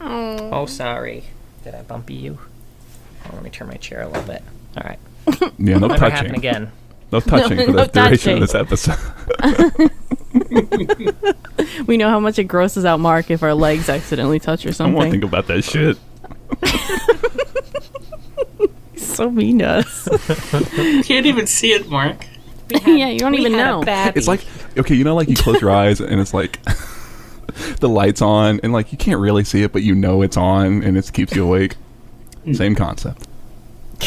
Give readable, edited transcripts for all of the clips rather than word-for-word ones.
Oh, sorry. Did I bumpy you? Oh, let me turn my chair a little bit. All right. Yeah, no Never touching. happen again. No touching for the duration of this episode. We know how much it grosses out Mark if our legs accidentally touch or I something. won't think about that shit. He's so mean to us. You can't even see it, Mark. Yeah, you don't even know. It's like, okay, you know, like you close your eyes and it's like the light's on and like you can't really see it, but you know it's on and it keeps you awake. Same concept.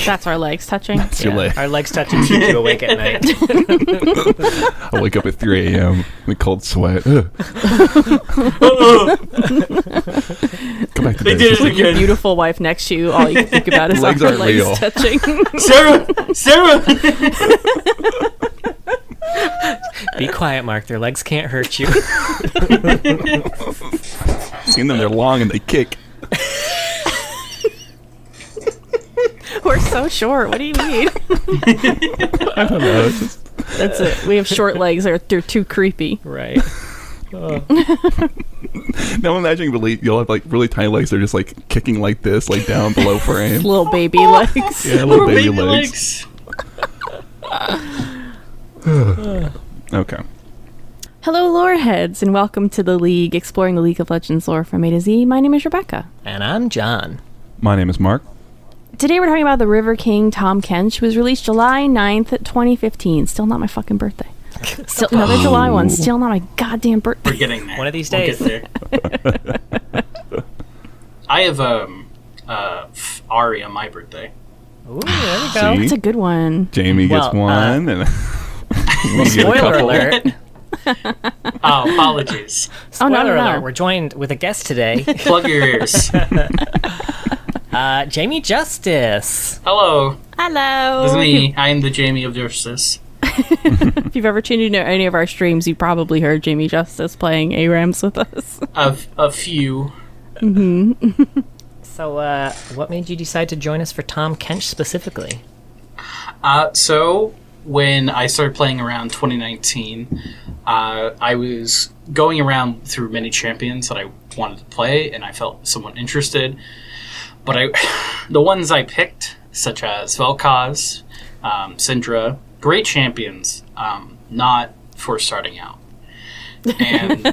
That's our legs touching. That's your leg. Our legs touching keep you awake at night. I wake up at 3 a.m. in a cold sweat. Ugh. Go back to They bed. did it With your again. beautiful wife next to you, all you can think about is Legs our aren't legs real. touching. Sarah! Be quiet, Mark. Their legs can't hurt you. Seen them, they're long and they kick. We're so short. What do you mean? I don't know. It's just, That's it. We have short legs. They're too creepy. Right. now I'm imagining you'll have like really tiny legs. They're just like kicking like this, like down below frame. Little baby legs. Yeah, little baby legs. Okay. Hello, lore heads, and welcome to the League, exploring the League of Legends lore from A to Z. My name is Rebecca. And I'm John. My name is Mark. Today we're talking about the River King Tahm Kench, who was released July 9th, 2015. Still not my fucking birthday. Still another July one. Still not my goddamn birthday. We're getting there. One of these We'll days. get there. I have Ari on my birthday. Ooh, there we go. See? That's a good one. Jamie gets Well, one, and we get a Spoiler couple. alert. Oh, apologies. Oh, no, Spoiler no, no. alert. We're joined with a guest today, Plug your ears. Jamie Justice. Hello. Hello. This is me. I am the Jamie of Justice. If you've ever tuned into any of our streams, you probably heard Jamie Justice playing ARAMs with us. A few. So, what made you decide to join us for Tahm Kench specifically? So when I started playing around 2019, I was going around through many champions that I wanted to play, and I felt somewhat interested. But the ones I picked, such as Vel'Koz, Syndra, great champions, not for starting out. And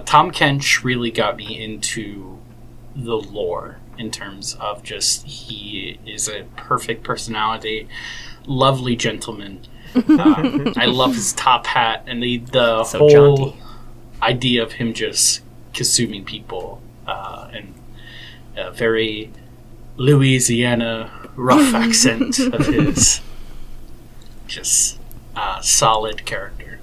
Tahm Kench really got me into the lore in terms of just he is a perfect personality, lovely gentleman. I love his top hat and the So whole jaunty. idea of him just consuming people and a very Louisiana rough accent of his. Just solid character.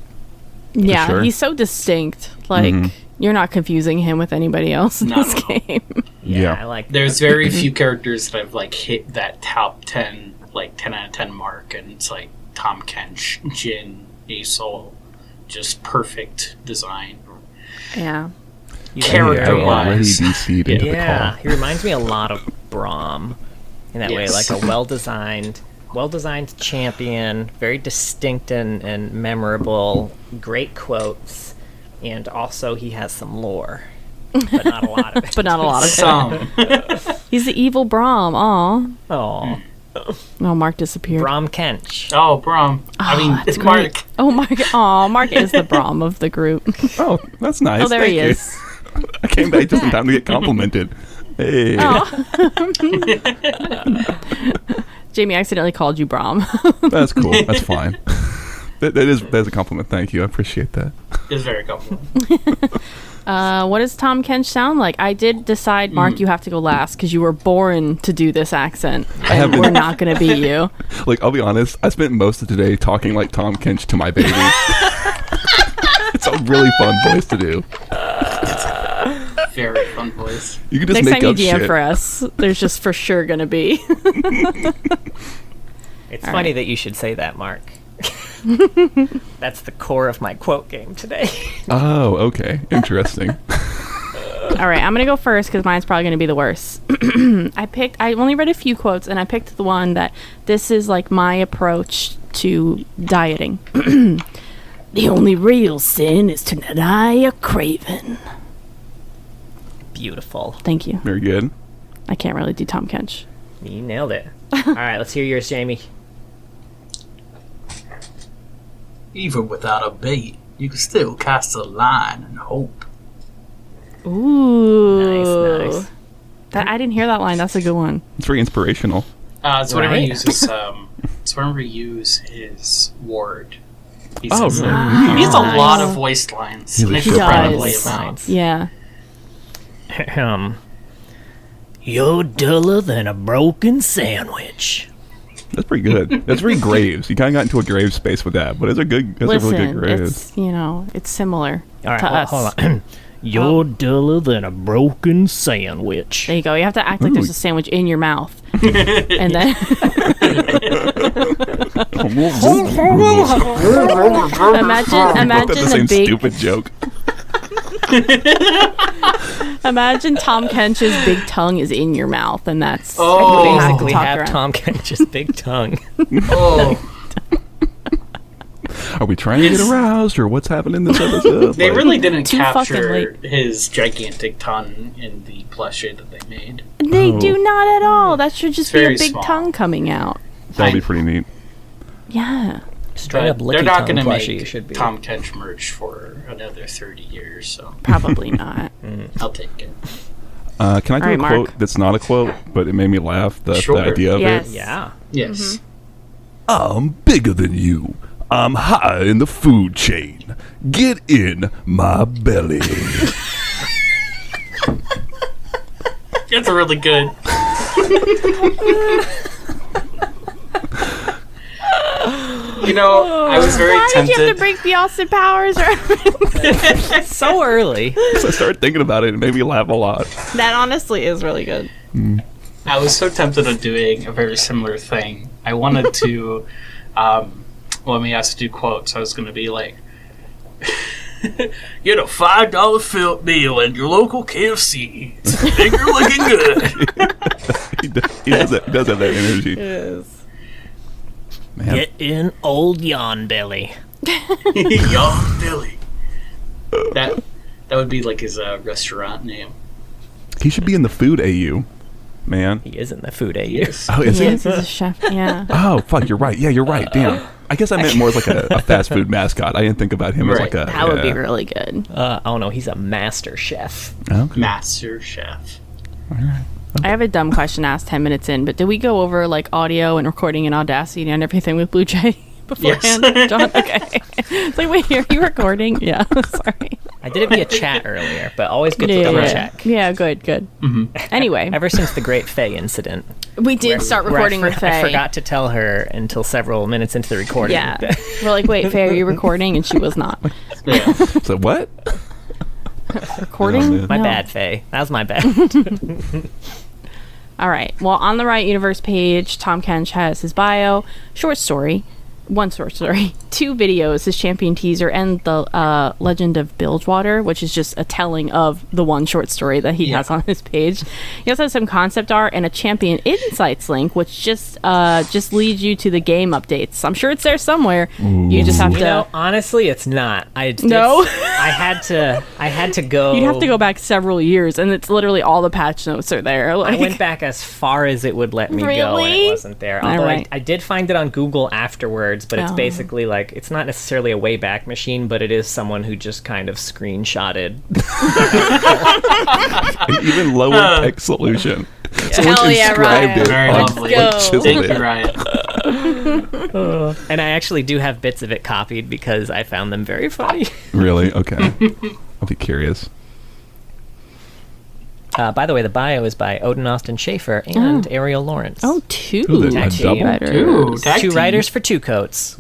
Yeah, sure. he's so distinct. Like, you're not confusing him with anybody else in Not this at all. game. Yeah. I like There's very few characters that have like hit that top 10, like 10 out of 10 mark, and it's like Tahm Kench, Jhin, Asol, just perfect design. Yeah. Character-wise. Already DC'd into the Yeah, call. he reminds me a lot of Braum in that way, Yes. like a well-designed champion, very distinct and memorable, great quotes, and also he has some lore, but not a lot of it. But not a lot of it. Some. He's the evil Braum. Aw. Oh, Oh, Mark disappeared. Braum Kench. Oh, Braum. I mean, That's Mark. great. Oh, Mark. Aw, Mark is the Braum of the group. Oh, that's nice. Oh, there Thank he you. is. I came back just in time to get complimented. Hey. Oh. Jamie accidentally called you Braum. That's cool. That's fine. That's a compliment. Thank you. I appreciate that. Is very comfortable. What does Tahm Kench sound like? I did decide, Mark, you have to go last because you were born to do this accent. have And been- we're not going to beat you. Like, I'll be honest, I spent most of today talking like Tahm Kench to my baby. It's a really fun voice to do. Very fun voice. You can just Next make time you up DM shit. for us, there's just for sure going to be. It's All funny right. that you should say that, Mark. That's the core of my quote game today. Oh, okay. Interesting. All right, I'm going to go first because mine's probably going to be the worst. I only read a few quotes, and I picked the one that this is like my approach to dieting. The only real sin is to deny a craven. Beautiful. Thank you. Very good. I can't really do Tahm Kench. You nailed it. All right, let's hear yours, Jamie. Even without a bait, you can still cast a line and hope. Ooh. Nice. That, I didn't hear that line. That's a good one. It's very inspirational. It's whenever he Right. uses. It's whenever he uses his ward. He Oh, says really? that. He has a Nice. lot of voiced lines. He's a Makes good it fun to does. play him out. Lines. Yeah. You're duller than a broken sandwich. That's pretty good. That's very Graves. You kind of got into a Graves space with that, but it's a good. That's a really good Listen, Graves. it's, it's similar All right, to us. hold on. You're duller than a broken sandwich. There you go. You have to act like there's a sandwich in your mouth. And then imagine the a same big stupid joke. imagine Tahm Kench's big tongue is in your mouth, and that's Oh. what you have to Basically, talk have around. Tahm Kench's big tongue. Oh, Are we trying to get aroused, or what's happening in this episode? they Like, really didn't Too fucking capture his gigantic tongue in the plushie that they made. They Oh. do not at all. That should just It's be a very big small. tongue coming out. that'd be pretty neat. Yeah. Straight up But licky they're not tongue going to plushie make should be. Tahm Kench merch for another 30 years, so Probably not. I'll take it. Can I do All right, a Mark. quote that's not a quote, but it made me laugh? The Sure. idea of Yes. it. Yeah. Yes. I'm bigger than you. I'm high in the food chain. Get in my belly. It's really good. I was very Why did you have to tempted. break the Austin Powers? So early. So I started thinking about it, and it made me laugh a lot. That honestly is really good. I was so tempted of doing a very similar thing. I wanted to, when we asked to do quotes, I was going to be like, get a $5 fill meal at your local KFC. It's bigger looking good. He does have that energy. Yes. Man. Get in old yawn belly. Young Billy. That would be like his restaurant name. He should be in the food AU, man. He is in the food AU. Yes. Oh, is Yes, he? he's a chef. Yeah. Oh, fuck, you're right. Yeah, you're right. Damn. I guess I meant more as like a fast food mascot. I didn't think about him as Right. like a... That would be yeah. really good. Oh no, he's a master chef. Okay. Master Chef. I have a dumb question asked 10 minutes in, but did we go over like audio and recording and Audacity and everything with Blue Jay beforehand? Yes. John? Okay. It's like, wait, are you recording? Yeah. Sorry. I did it via chat earlier, but always good to double check. Yeah, good. Anyway, Ever since the Great Faye incident, we did start where recording with Faye. I forgot to tell her until several minutes into the recording. Yeah. We're like, wait, Faye, are you recording? And she was not. Yeah. So what? Recording? Oh, man. My No. bad, Faye. That was my bad. All right. Well, on the Riot Universe page, Tahm Kench has his bio, one short story, 2 videos, his champion teaser, and the Legend of Bilgewater, which is just a telling of the one short story that he has on his page. He also has some concept art and a champion insights link, which just leads you to the game updates. I'm sure it's there somewhere. You just have to. Honestly, it's not. No? I had to go. You'd have to go back several years, and it's literally all the patch notes are there. I Like, went back as far as it would let me go, and Really? it wasn't there. All Although right. I did find it on Google afterwards, but it's Oh. basically like it's not necessarily a Wayback Machine, but it is someone who just kind of screenshotted. An even lower tech solution. Someone Hell yeah, inscribed Ryan. it Very on, lovely. like, Let's chiseled Thank it. you, Ryan. And I actually do have bits of it copied because I found them very funny. Really? Okay. I'll be curious. By the way, the bio is by Odin Austin Schaefer and Ariel Lawrence. oh, 2 Ooh, a Tag double? team. writers. Ooh, tag Two team. writers for 2 coats.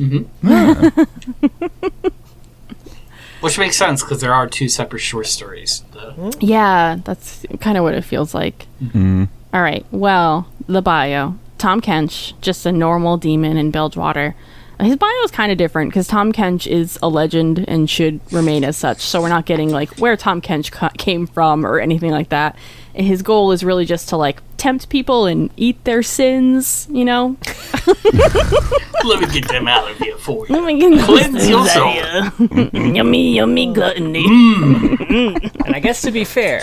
Which makes sense because there are 2 separate short stories. Yeah, that's kind of what it feels like. All right, well, the bio. Tahm Kench, just a normal demon in Bilgewater. His bio is kind of different because Tahm Kench is a legend and should remain as such. So we're not getting like where Tahm Kench came from or anything like that. And his goal is really just to like tempt people and eat their sins, you know? Let me get them out of here for you. Let me get Cleanse your soul. Yummy, yummy gluttony. And I guess to be fair,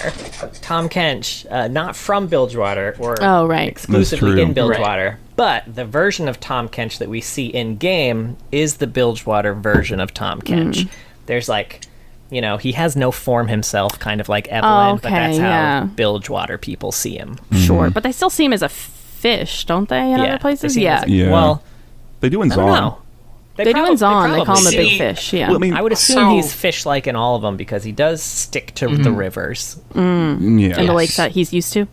Tahm Kench, not from Bilgewater or Oh, right. exclusively That's in true. Bilgewater, but the version of Tahm Kench that we see in game is the Bilgewater version of Tahm Kench. There's like, you know, he has no form himself, kind of like Evelyn, but that's how yeah. Bilgewater people see him. Sure, but they still see him as a fish, don't they, in other they places? see him as a- Yeah. Well, They do in I don't Zon. know. They do in Zon. They call him a probably big see- fish, yeah. Well, I mean, I would assume So- he's fish-like in all of them because he does stick to the rivers. yeah. and the Yes. lakes that he's used to.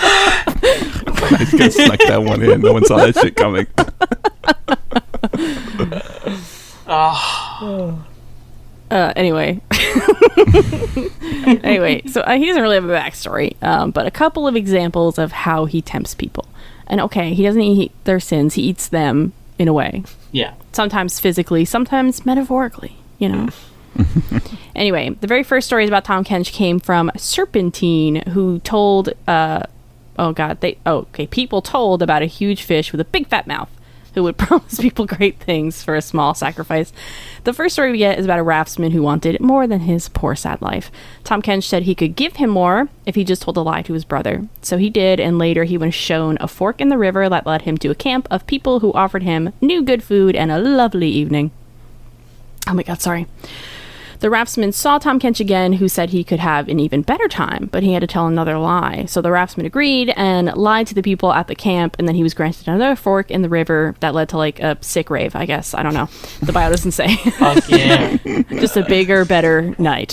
I just got snuck that one in. No one saw that shit coming. Anyway. Anyway, so he doesn't really have a backstory, but a couple of examples of how he tempts people. And okay, he doesn't eat their sins, he eats them in a way. Yeah. Sometimes physically, sometimes metaphorically, you know. Anyway, the very first stories about Tahm Kench came from Serpentine, who told people told about a huge fish with a big fat mouth who would promise people great things for a small sacrifice. The first story we get is about a raftsman who wanted more than his poor sad life. Tahm Kench said he could give him more if he just told a lie to his brother. So he did, and later he was shown a fork in the river that led him to a camp of people who offered him new good food and a lovely evening. Oh my god, sorry. The raftsman saw Tahm Kench again, who said he could have an even better time, but he had to tell another lie. So the raftsman agreed and lied to the people at the camp, and then he was granted another fork in the river that led to like a sick rave, I guess. I don't know. The bio doesn't say. Fuck yeah. Just a bigger, better night.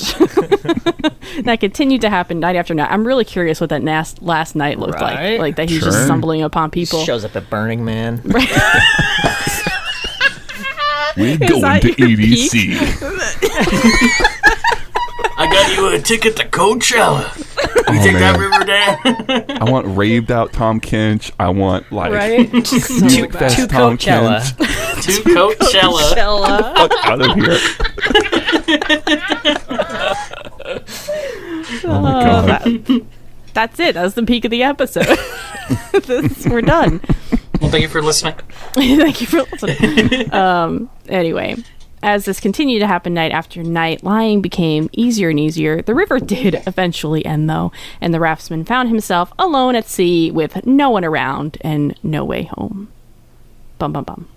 That continued to happen night after night. I'm really curious what that last night looked Right. like. Like that he's Sure. just stumbling upon people. Shows up at Burning Man. We're Is going that to your peak? EDC. I got you a ticket to Coachella. You Oh, take that man. river down? I want raved out Tahm Kench. I want like Right? music fest to Tahm Coachella. Kench. To Coachella. Fuck out of here. Oh my god. That's it. That was the peak of the episode. We're done. Well, thank you for listening. Thank you for listening. Anyway, as this continued to happen night after night, lying became easier and easier. The river did eventually end, though, and the raftsman found himself alone at sea with no one around and no way home. Bum, bum, bum.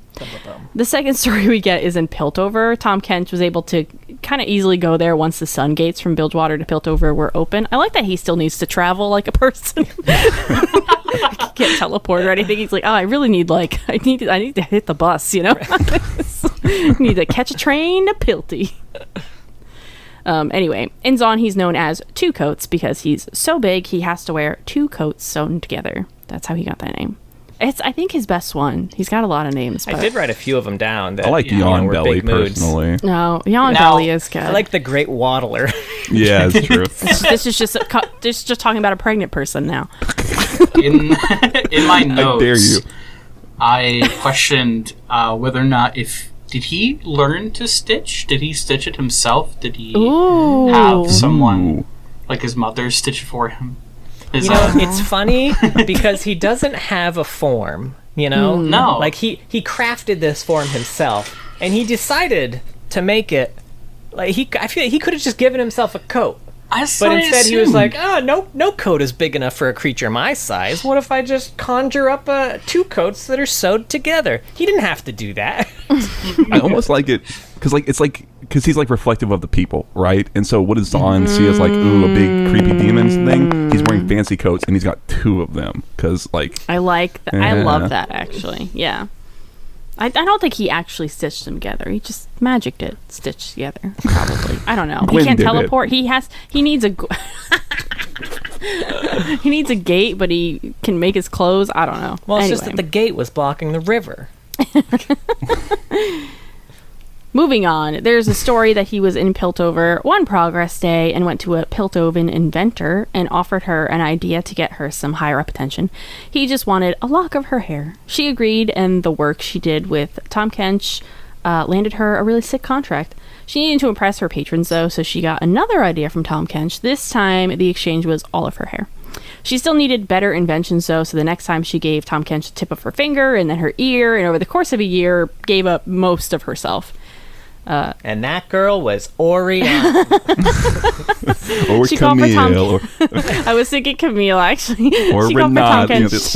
The second story we get is in Piltover. Tahm Kench was able to kind of easily go there once the sun gates from Bilgewater to Piltover were open. I like that he still needs to travel like a person. He can't teleport or anything. He's like, oh, I really need I need to hit the bus, you know? Need to catch a train to Pilty. Anyway, in Zon he's known as Two Coats because he's so big he has to wear two coats sewn together. That's how he got that name. It's, I think, his best one. He's got a lot of names. I But did write a few of them down. That, I like you know, Yawn were Belly big moods. personally. No, Yawn Now- Belly is good. I like the Great Waddler. Yeah, it's true. this is just just talking about a pregnant person now. In my notes, I dare you. I questioned whether or not did he learn to stitch? Did he stitch it himself? Did he Ooh. have someone Ooh. like his mother stitch it for him? His, You know, it's funny because he doesn't have a form, you know? No. Like, he crafted this form himself, and he decided to make it, like, I feel like he could have just given himself a coat. But instead he was like, no coat is big enough for a creature my size. What if I just conjure up two coats that are sewed together? He didn't have to do that. I almost like it because because he's like reflective of the people, right? And so what does Zon see as like, ooh, a big creepy demons thing? He's wearing fancy coats and he's got two of them because like I like that. I Yeah. love that, actually. Yeah. I don't think he actually stitched them together. He just magicked it, stitched together. Probably. I don't know. Gwen He can't did it. teleport. He needs a he needs a gate, but he can make his clothes. I don't know. Well, it's just Anyway. that the gate was blocking the river. Moving on, there's a story that he was in Piltover one progress day and went to a Piltovan inventor and offered her an idea to get her some higher up attention. He just wanted a lock of her hair. She agreed, and the work she did with Tahm Kench landed her a really sick contract. She needed to impress her patrons, though, so she got another idea from Tahm Kench. This time, the exchange was all of her hair. She still needed better inventions, though, so the next time she gave Tahm Kench the tip of her finger and then her ear, and over the course of a year, gave up most of herself. And that girl was Oriana. Or she Camille. I was thinking Camille, actually. Or she Renat. called for Tahm Kench.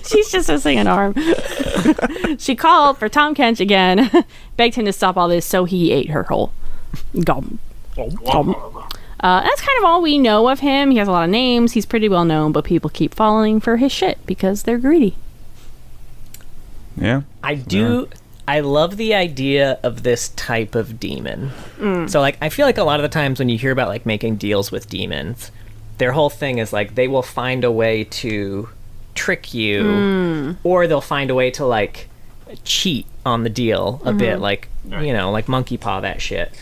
She's just missing an arm. She called for Tahm Kench again, begged him to stop all this, so he ate her whole. Gum. Gum. That's kind of all we know of him. He has a lot of names. He's pretty well known, but people keep falling for his shit because they're greedy. Yeah. I love the idea of this type of demon. So, like, I feel like a lot of the times when you hear about, like, making deals with demons, their whole thing is, like, they will find a way to trick you, or they'll find a way to, like, cheat on the deal a bit, like, you know, like monkey paw that shit.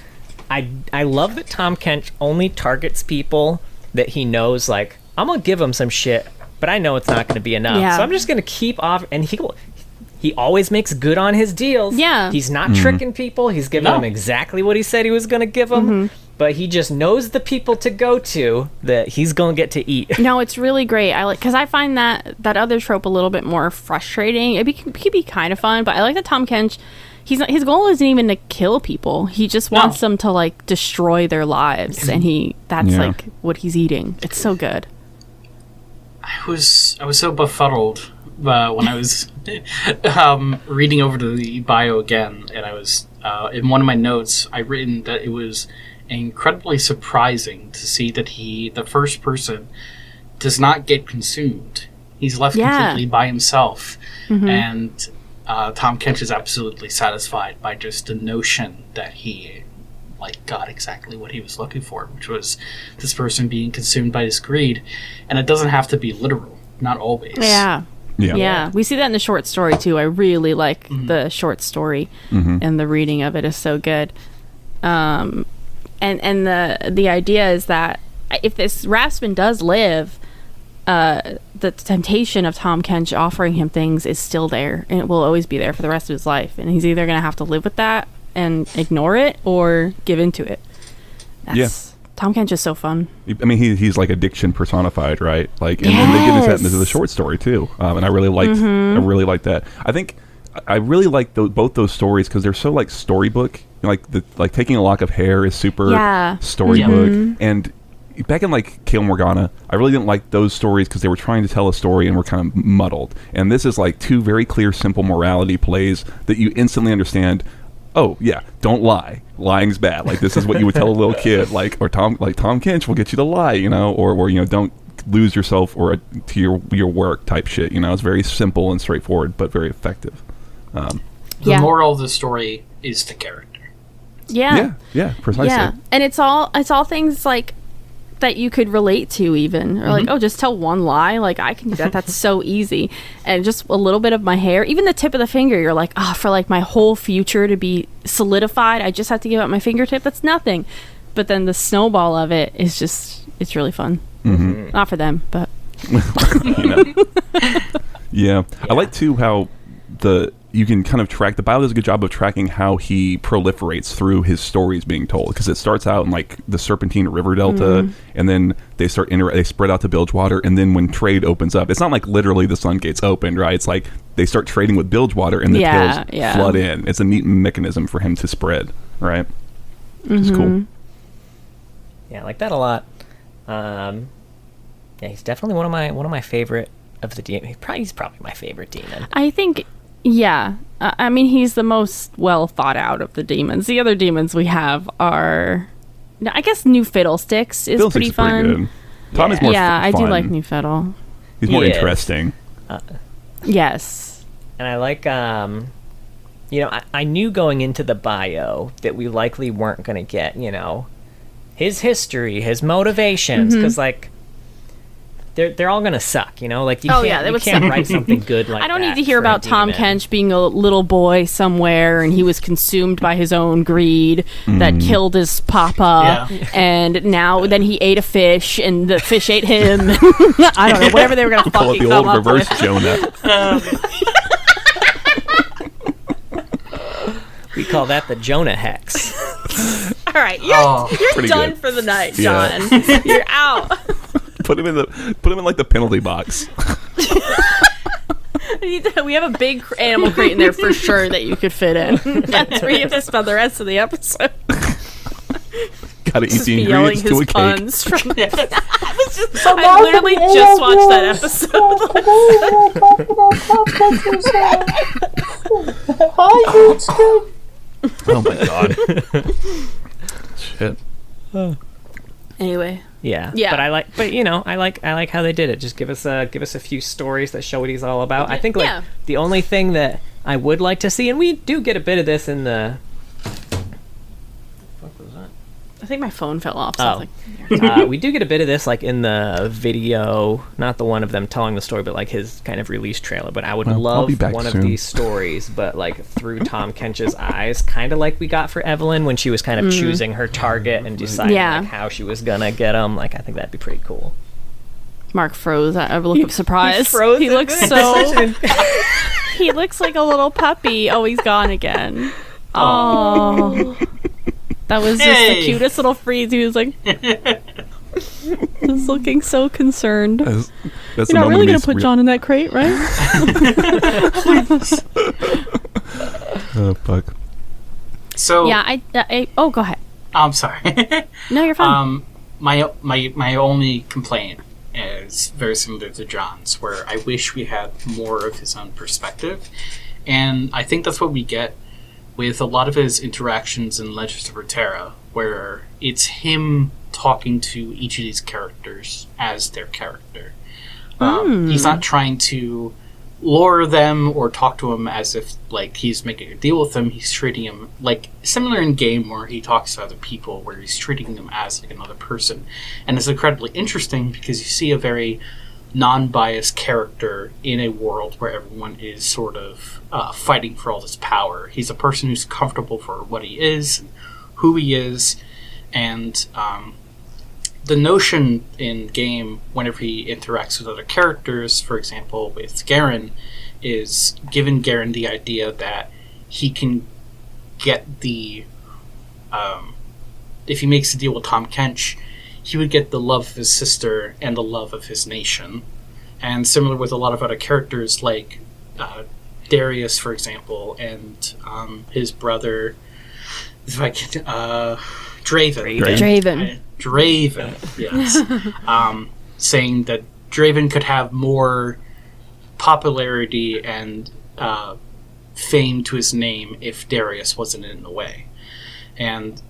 I love that Tahm Kench only targets people that he knows, like, I'm gonna give him some shit, but I know it's not gonna be enough. Yeah. So I'm just gonna keep off, and he always makes good on his deals. Yeah. He's not tricking people. He's giving them exactly what he said he was gonna give them. But he just knows the people to go to that he's gonna get to eat. No, it's really great. Because I find that other trope a little bit more frustrating. It could be kind of fun, but I like that Tahm Kench, his goal isn't even to kill people. He just wants them to, like, destroy their lives, and that's like what he's eating. It's so good. I was so befuddled when I was reading over to the bio again, and I was in one of my notes I written that it was incredibly surprising to see that the first person, does not get consumed. He's left completely by himself, and Tahm Kench is absolutely satisfied by just the notion that he, like, got exactly what he was looking for, which was this person being consumed by his greed. And it doesn't have to be literal, not always. Yeah, we see that in the short story too. I really like the short story, and the reading of it is so good. And the idea is that if this Raspin does live, the temptation of Tahm Kench offering him things is still there, and it will always be there for the rest of his life. And he's either going to have to live with that and ignore it, or give into it. Tahm Kench is so fun. I mean, he's like addiction personified, right? Like, and they get into that into the short story too. And I really liked that. I think I really like both those stories because they're so, like, storybook. Like taking a lock of hair is super storybook. And back in, like, Kale Morgana, I really didn't like those stories because they were trying to tell a story and were kind of muddled. And this is like two very clear, simple morality plays that you instantly understand. Oh yeah, don't lie. Lying's bad. Like, this is what you would tell a little kid. Like, or Tahm Kench will get you to lie. You know, or you know, don't lose yourself or to your work type shit. You know, it's very simple and straightforward, but very effective. The moral of the story is the character. Yeah, precisely. Yeah, and it's all things like that you could relate to, even, or like, oh, just tell one lie. Like, I can do that. That's so easy. And just a little bit of my hair, even the tip of the finger, you're like, for like my whole future to be solidified, I just have to give up my fingertip. That's nothing. But then the snowball of it is just, it's really fun. Not for them, but yeah. I like too how you can kind of track, the bio does a good job of tracking how he proliferates through his stories being told, because it starts out in, like, the Serpentine River Delta, and then they spread out to Bilgewater, and then when trade opens up, it's not like literally the Sun Gates opened, right? It's like they start trading with Bilgewater and the tales flood in. It's a neat mechanism for him to spread, right? Which is cool. Yeah, I like that a lot. Yeah, he's definitely one of my favorite of the demon. He's probably my favorite demon. I think. Yeah, I mean, he's the most well thought out of the demons. The other demons we have are, I guess, New Fiddlesticks is pretty fun. Pretty good. Tahm is more fun. I do like New Fiddle. He's more interesting. Yes. And I like, you know, I knew going into the bio that we likely weren't going to get, you know, his history, his motivations, because, like, they're all gonna suck, you know. Like, you can't write something good like that. I don't need to hear about Tahm Kench being a little boy somewhere and he was consumed by his own greed that killed his papa, and then he ate a fish and the fish ate him. I don't know, whatever they were gonna fucking the come old up reverse with. Jonah. We call that the Jonah hex. All right, you're Pretty done good. for the night, Yeah. John. You're out. Put him in like the penalty box. We have a big animal crate in there for sure that you could fit in. That's where you have to spend the rest of the episode. Gotta eat Just the be yelling ingredients to his a cake. puns from. I literally just watched that episode. Oh my god. Shit. Anyway, Yeah. Yeah. But I like how they did it. Just give us a few stories that show what he's all about. I think Yeah. the only thing that I would like to see, and we do get a bit of this in the. What was that? I think my phone fell off. So I was Oh. like, We do get a bit of this like in the video, not the one of them telling the story, but like his kind of release trailer. But I would Well, I'll love be back one soon. of these stories, but like through Tahm Kench's eyes, kind of like we got for Evelyn when she was kind of choosing her target and deciding Yeah. like how she was gonna get him. Like I think that'd be pretty cool. Mark froze at a look of surprise. froze He at looks the so. decision. He looks like a little puppy. Oh, he's gone again. Oh. That was just the cutest little freeze. He was like, just looking so concerned. That's You're the not moment really he going makes to put John in that crate, right? Oh fuck. So Yeah, oh, go ahead. I'm sorry. No, you're fine. My only complaint is very similar to John's, where I wish we had more of his own perspective, and I think that's what we get with a lot of his interactions in Legends of Runeterra, where it's him talking to each of these characters as their character. He's not trying to lure them or talk to him as if like he's making a deal with them. He's treating him like similar in game where he talks to other people, where he's treating them as like another person, and it's incredibly interesting because you see a very non-biased character in a world where everyone is sort of fighting for all this power. He's a person who's comfortable for what he is, and who he is, and the notion in game, whenever he interacts with other characters, for example with Garen, is giving Garen the idea that he can get the if he makes a deal with Tahm Kench, he would get the love of his sister and the love of his nation. And similar with a lot of other characters like Darius, for example, and his brother, if I can, Draven. Draven, yes. Saying that Draven could have more popularity and fame to his name if Darius wasn't in the way. And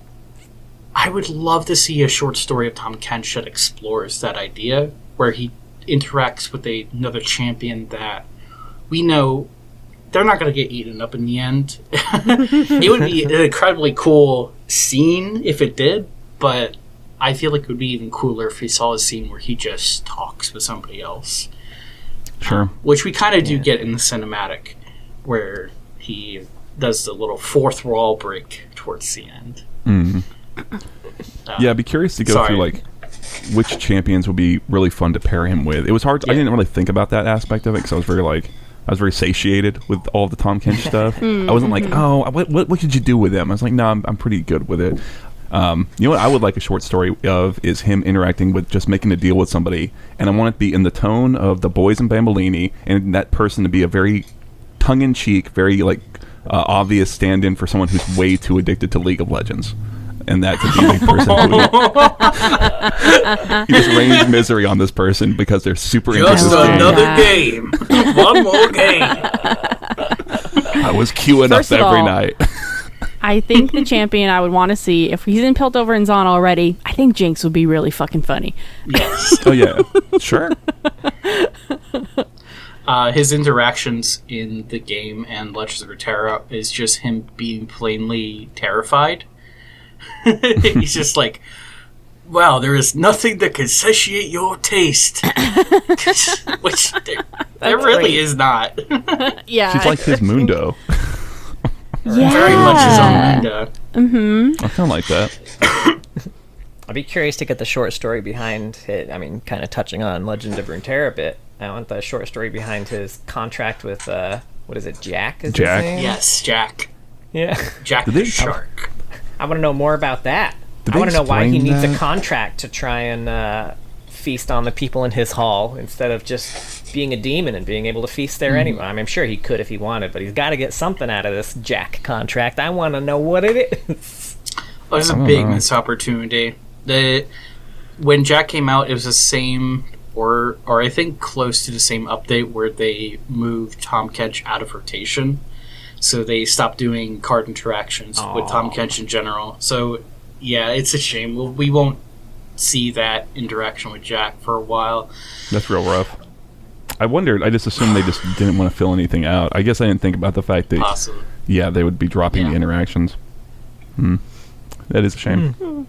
I would love to see a short story of Tahm Kench that explores that idea, where he interacts with another champion that we know they're not going to get eaten up in the end. It would be an incredibly cool scene if it did, but I feel like it would be even cooler if we saw a scene where he just talks with somebody else. Sure. Which we kind of do get in the cinematic, where he does the little fourth wall break towards the end. Mm. Yeah, I'd be curious to go through like which champions would be really fun to pair him with. It was hard. I didn't really think about that aspect of it because I was very satiated with all the Tahm Kench stuff. I wasn't like, oh, what could you do with him? I was like, no, I'm pretty good with it. You know what I would like a short story of is him interacting with just making a deal with somebody, and I want it to be in the tone of The Boys and Bambolini, and that person to be a very tongue-in-cheek, very like obvious stand-in for someone who's way too addicted to League of Legends. And that to be the person who just rains misery on this person because they're super into this Just game. another game. One more game. I was queuing First up of every all, night. I think the champion I would want to see, if he's in Piltover and Zon already, I think Jinx would be really fucking funny. Yes. Oh yeah, sure. His interactions in the game and Legends of Runeterra is just him being plainly terrified. He's just like, wow, there is nothing that can satiate your taste. Which there really is not. Yeah. She's like his Mundo. Yeah. Very much his own Mundo. I kind of like that. I'd be curious to get the short story behind it. I mean, kind of touching on Legend of Runeterra a bit. I want the short story behind his contract with, what is it, Jack? Is Jack. His name? Yes, Jack. Yeah. Jack the Shark. I want to know more about that. I want to know why he needs a contract to try and feast on the people in his hall instead of just being a demon and being able to feast there anyway. I mean, I'm sure he could if he wanted, but he's got to get something out of this Jack contract. I want to know what it is. Well, there's a big missed opportunity. When Jack came out, it was the same, or I think close to the same update where they moved Tahm Kench out of rotation. So they stopped doing card interactions with Tahm Kench in general. So, yeah, it's a shame. We won't see that interaction with Jack for a while. That's real rough. I wondered. I just assumed they just didn't want to fill anything out. I guess I didn't think about the fact that Possibly. Yeah, they would be dropping the interactions. That is a shame.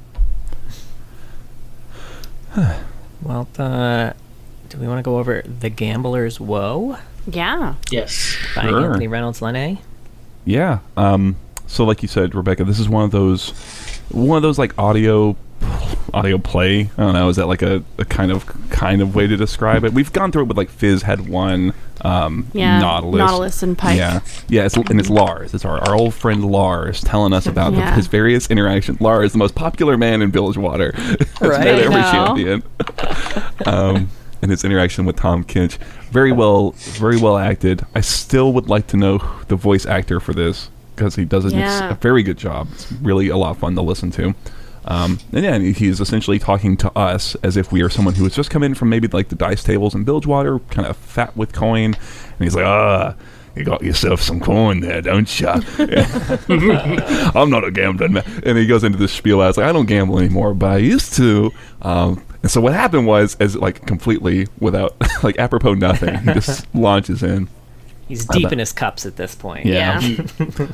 Well, do we want to go over The Gambler's Woe? Yeah. Yes. By Anthony Reynolds Lene? Yeah. So like you said, Rebecca, this is one of those like audio play. I don't know, is that like a kind of way to describe it? We've gone through it with like Fizz had one, Nautilus and Pike. Yeah, it's Lars. It's our old friend Lars telling us about his various interactions. Lars, the most popular man in Bilgewater. Right. Every champion. And his interaction with Tahm Kench. Very well acted. I still would like to know the voice actor for this, because he does a very good job. It's really a lot of fun to listen to. And he's essentially talking to us as if we are someone who has just come in from maybe like the dice tables in Bilgewater, kind of fat with coin. And he's like, you got yourself some coin there, don't you? I'm not a gambling man. And he goes into this spiel. I was like, I don't gamble anymore, but I used to. And so what happened was, as like completely without like apropos nothing, he just launches in. He's deep in his cups at this point. Yeah.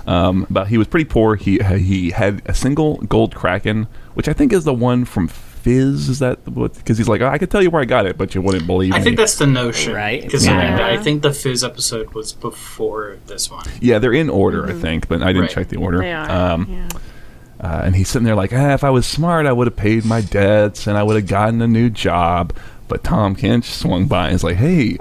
But he was pretty poor. He had a single gold kraken, which I think is the one from Fizz. Is that what? Because he's like, I could tell you where I got it, but you wouldn't believe me. I think that's the notion, right? Because I think the Fizz episode was before this one. Yeah, they're in order, I think, but I didn't check the order. They are. And he's sitting there like, if I was smart, I would have paid my debts and I would have gotten a new job. But Tahm Kench swung by and is like, hey,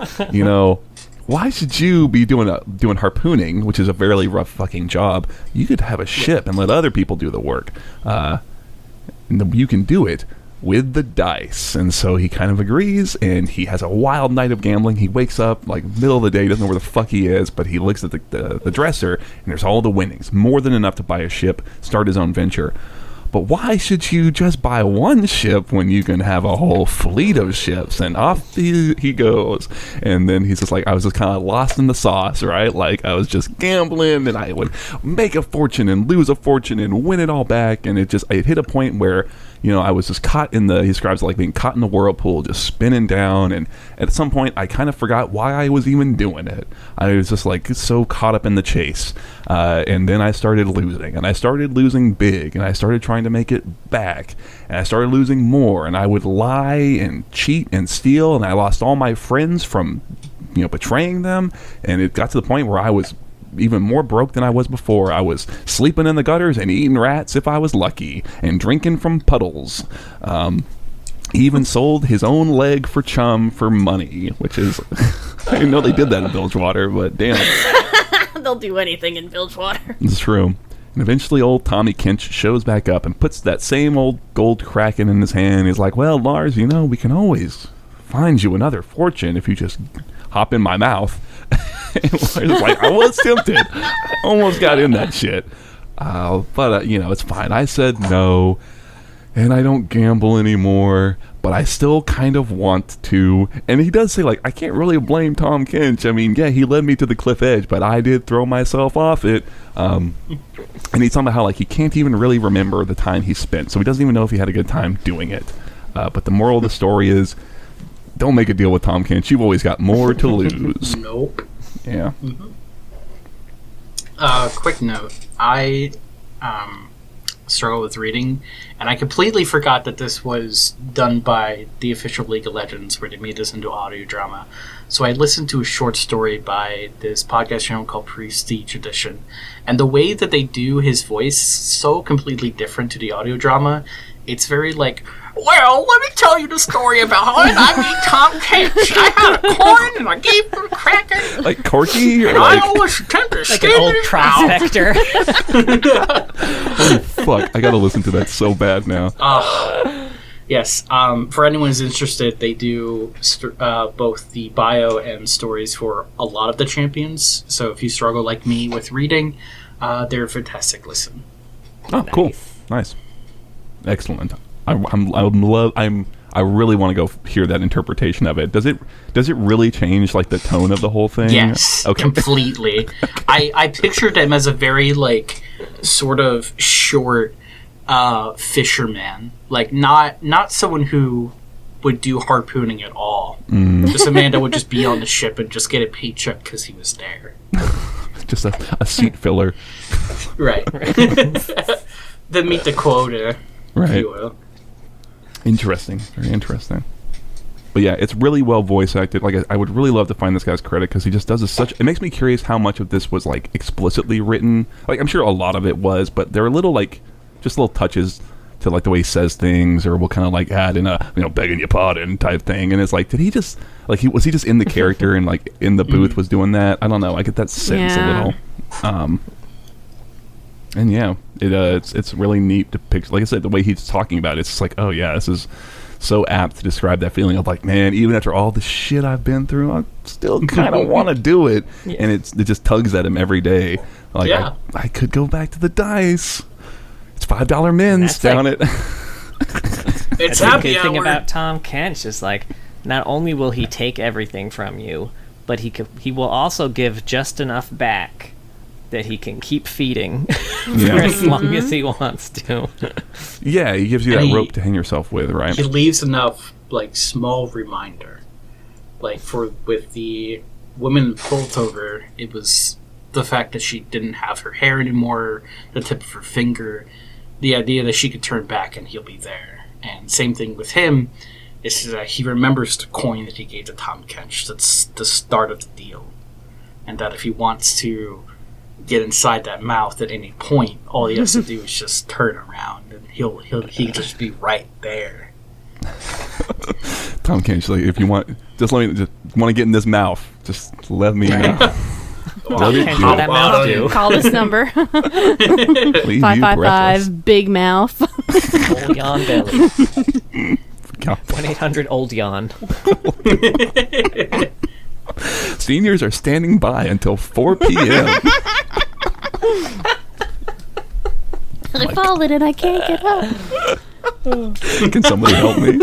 why should you be doing harpooning, which is a fairly rough fucking job? You could have a ship and let other people do the work. You can do it with the dice. And so he kind of agrees, and he has a wild night of gambling. He wakes up like middle of the day, doesn't know where the fuck he is, but he looks at the dresser, and there's all the winnings, more than enough to buy a ship, start his own venture. But why should you just buy one ship when you can have a whole fleet of ships? And off he goes. And then he's just like, I was just kind of lost in the sauce, right? Like, I was just gambling, and I would make a fortune and lose a fortune and win it all back. And it hit a point where, I was just caught he describes it like being caught in the whirlpool, just spinning down. And at some point, I kind of forgot why I was even doing it. I was just like so caught up in the chase. And then I started losing, and I started losing big, and I started trying to make it back, and I started losing more, and I would lie and cheat and steal, and I lost all my friends from betraying them, and it got to the point where I was even more broke than I was before. I was sleeping in the gutters and eating rats if I was lucky, and drinking from puddles. He even sold his own leg for chum for money, which is I didn't know they did that in Bilgewater, but damn. They'll do anything in Bilgewater. It's true. And eventually old Tommy Kench shows back up and puts that same old gold kraken in his hand. He's like, well, Lars, we can always find you another fortune if you just hop in my mouth. And Lars is like, I was tempted. I almost got in that shit. But it's fine. I said no, and I don't gamble anymore, but I still kind of want to. And he does say, like, I can't really blame Tahm Kench. I mean, yeah, he led me to the cliff edge, but I did throw myself off it. And he's talking about how, like, he can't even really remember the time he spent, so he doesn't even know if he had a good time doing it. But the moral of the story is, don't make a deal with Tahm Kench. You've always got more to lose. Nope. Yeah. Quick note. struggle with reading, and I completely forgot that this was done by the official League of Legends, where they made this into audio drama. So I listened to a short story by this podcast channel called Prestige Edition, and the way that they do his voice is so completely different to the audio drama. It's very like, well, let me tell you the story about how I met Tahm Kench. I had a coin and I gave him a cracker. Like Corky? Or And like, I always tend to Like stay an old in his mouth. prospector. oh, fuck, I gotta listen to that so bad now. Yes, for anyone who's interested, they do both the bio and stories for a lot of the champions. So if you struggle like me with reading, they're a fantastic listen. Oh, cool. Nice. Excellent. I really want to go hear that interpretation of it. Does it really change like the tone of the whole thing? Yes, Okay. completely. I pictured them as a very like sort of short fisherman, like not someone who would do harpooning at all. Just a man that would just be on the ship and just get a paycheck because he was there. Just a seat filler. Right. Then meet the quota, if Right. you will. Interesting. Very interesting. But yeah, it's really well voice acted. Like I would really love to find this guy's credit because he just does this such. It makes me curious how much of this was like explicitly written. Like I'm sure a lot of it was, but there are little like just little touches to like the way he says things, or we'll kind of like add in a begging your pardon type thing. And it's like, did he just like was he just in the character and like in the booth was doing that? I don't know. I get that sense a little. And yeah, it's really neat to picture. Like I said, the way he's talking about it, it's just like, oh yeah, this is so apt to describe that feeling of like, man, even after all the shit I've been through, I still kind of want to do it. Yeah. And it just tugs at him every day. Like, yeah. I could go back to the dice. It's $5 mins down it. It's the happy good hour. thing about Tahm Kench is like, not only will he take everything from you, but he will also give just enough back that he can keep feeding for as long as he wants to. Yeah, he gives you that rope to hang yourself with, right? He leaves enough, like, small reminder. Like, with the woman in Piltover, it was the fact that she didn't have her hair anymore, the tip of her finger, the idea that she could turn back and he'll be there. And same thing with him, is that he remembers the coin that he gave to Tahm Kench. That's the start of the deal. And that if he wants to get inside that mouth at any point, all he has to do is just turn around and he'll just be right there. Tahm Kench, like, if you want, just let me want to get in this mouth, just let me know. Tahm Kench, what that mouth do? Call this number. 555 Big Mouth. Old Yawn Belly. 1-800 Yawn. Seniors are standing by until 4 p.m. I've fallen and I can't get up. Can somebody help me?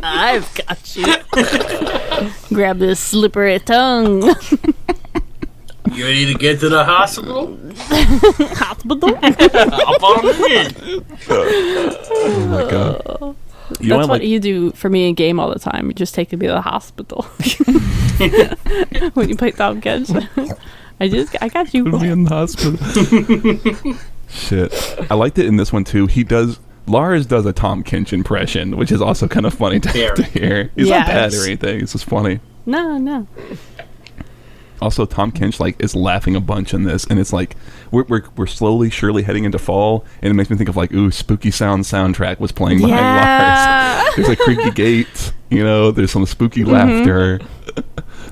I've got you. Grab this slippery tongue. You ready to get to the hospital? Hospital? Hop on in. Oh my god. That's what you do for me in game all the time. You just take me to the hospital. When you play Tahm Kench. I got you. Put me in the hospital. Shit. I liked it in this one too. Lars does a Tahm Kench impression, which is also kind of funny to hear. He's not bad or anything. It's just funny. No. Also, Tahm Kench like is laughing a bunch in this, and it's like we're slowly, surely heading into fall, and it makes me think of like, ooh, Spooky Sound soundtrack was playing behind Lars. There's a creaky gate, there's some spooky laughter.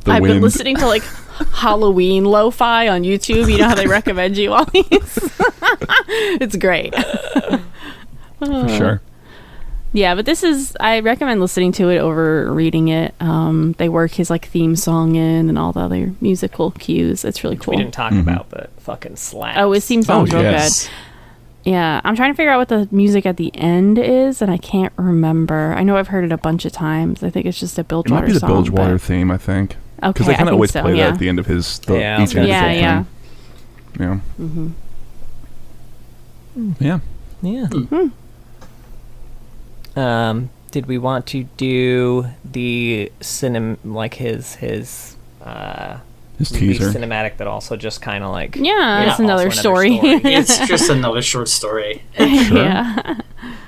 I've been listening to like Halloween lo-fi on YouTube. You know how they recommend you all these? It's great. For sure. Yeah, but I recommend listening to it over reading it. They work his like theme song in and all the other musical cues. It's really cool. We didn't talk about, but fucking slaps. Oh, his theme song's real good. Yeah, I'm trying to figure out what the music at the end is, and I can't remember. I know I've heard it a bunch of times. I think it's just a Bilgewater song. It might be the Bilgewater theme, I think. Okay, because they kind of always play that at the end of each individual thing. Yeah. Mm-hmm. Yeah. Yeah. Mm-hmm. Did we want to do the his His movie teaser. cinematic that also just kind of like Yeah, it's another story. It's just another short story. Sure. Yeah.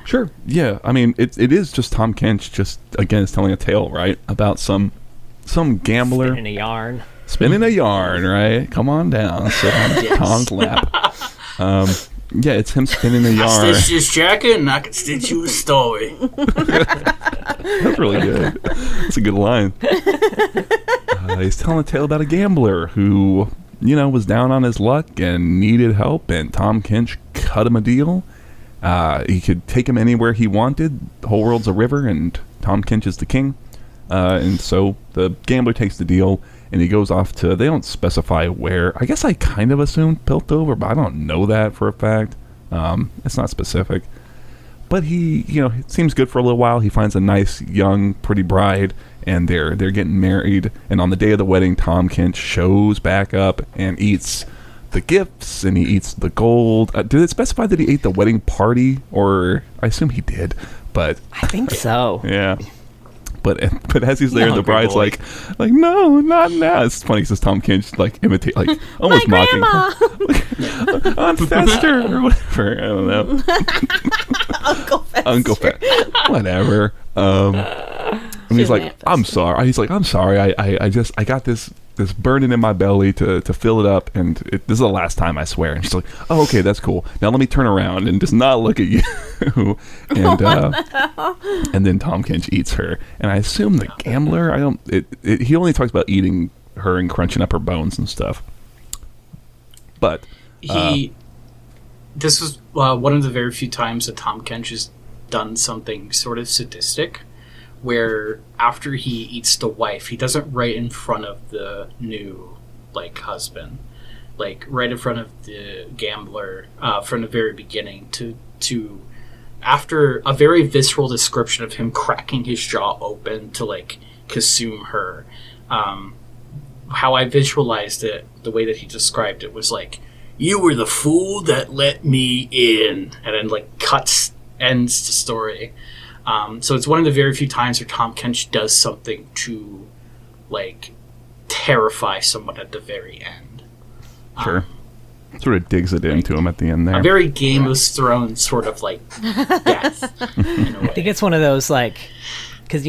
Sure. Yeah. I mean, it is just Tahm Kench. Just again, is telling a tale, right, about some gambler spinning a yarn. Spinning a yarn, right? Come on down, sit on Tom's lap. Yeah, it's him spinning a yarn. Stitch this jacket, and I can stitch you a story. That's really good. That's a good line. He's telling a tale about a gambler who, was down on his luck and needed help, and Tahm Kench cut him a deal. He could take him anywhere he wanted. The whole world's a river, and Tahm Kench is the king. And so the gambler takes the deal, and he goes off to, they don't specify where. I guess I kind of assumed Piltover, but I don't know that for a fact. It's not specific. But he, it seems good for a little while. He finds a nice, young, pretty bride, and they're getting married. And on the day of the wedding, Tahm Kench shows back up and eats the gifts, and he eats the gold. Did it specify that he ate the wedding party? Or, I assume he did, but... I think so. Yeah. But as he's there, the bride's like, no, not now. It's funny because Tahm Kench imitate, almost mocking her. On Fester or whatever. I don't know. Uncle Fester. Whatever. And he's like, I'm sorry. He's like, I'm sorry. I got this burning in my belly to fill it up, and this is the last time, I swear. And she's like, oh, okay, that's cool. Now let me turn around and just not look at you. And then Tahm Kench eats her, and I assume the gambler. He only talks about eating her and crunching up her bones and stuff. But this was one of the very few times that Tahm Kench has done something sort of sadistic, where after he eats the wife, he does it right in front of the new husband, right in front of the gambler, from the very beginning to after a very visceral description of him cracking his jaw open to consume her. How I visualized it, the way that he described it, was you were the fool that let me in, and then ends the story. So it's one of the very few times where Tahm Kench does something to terrify someone at the very end. Sure. Sort of digs it into him at the end there. A very Game of Thrones sort of death. I think it's one of those because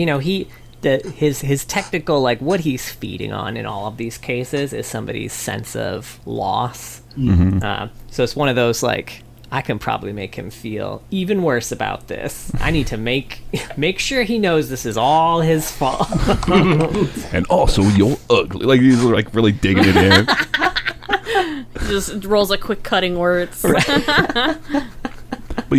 his technical what he's feeding on in all of these cases is somebody's sense of loss. Mm-hmm. So it's one of those I can probably make him feel even worse about this. I need to make sure he knows this is all his fault. And also, you're ugly. He's really digging it in. Just rolls a quick cutting words. But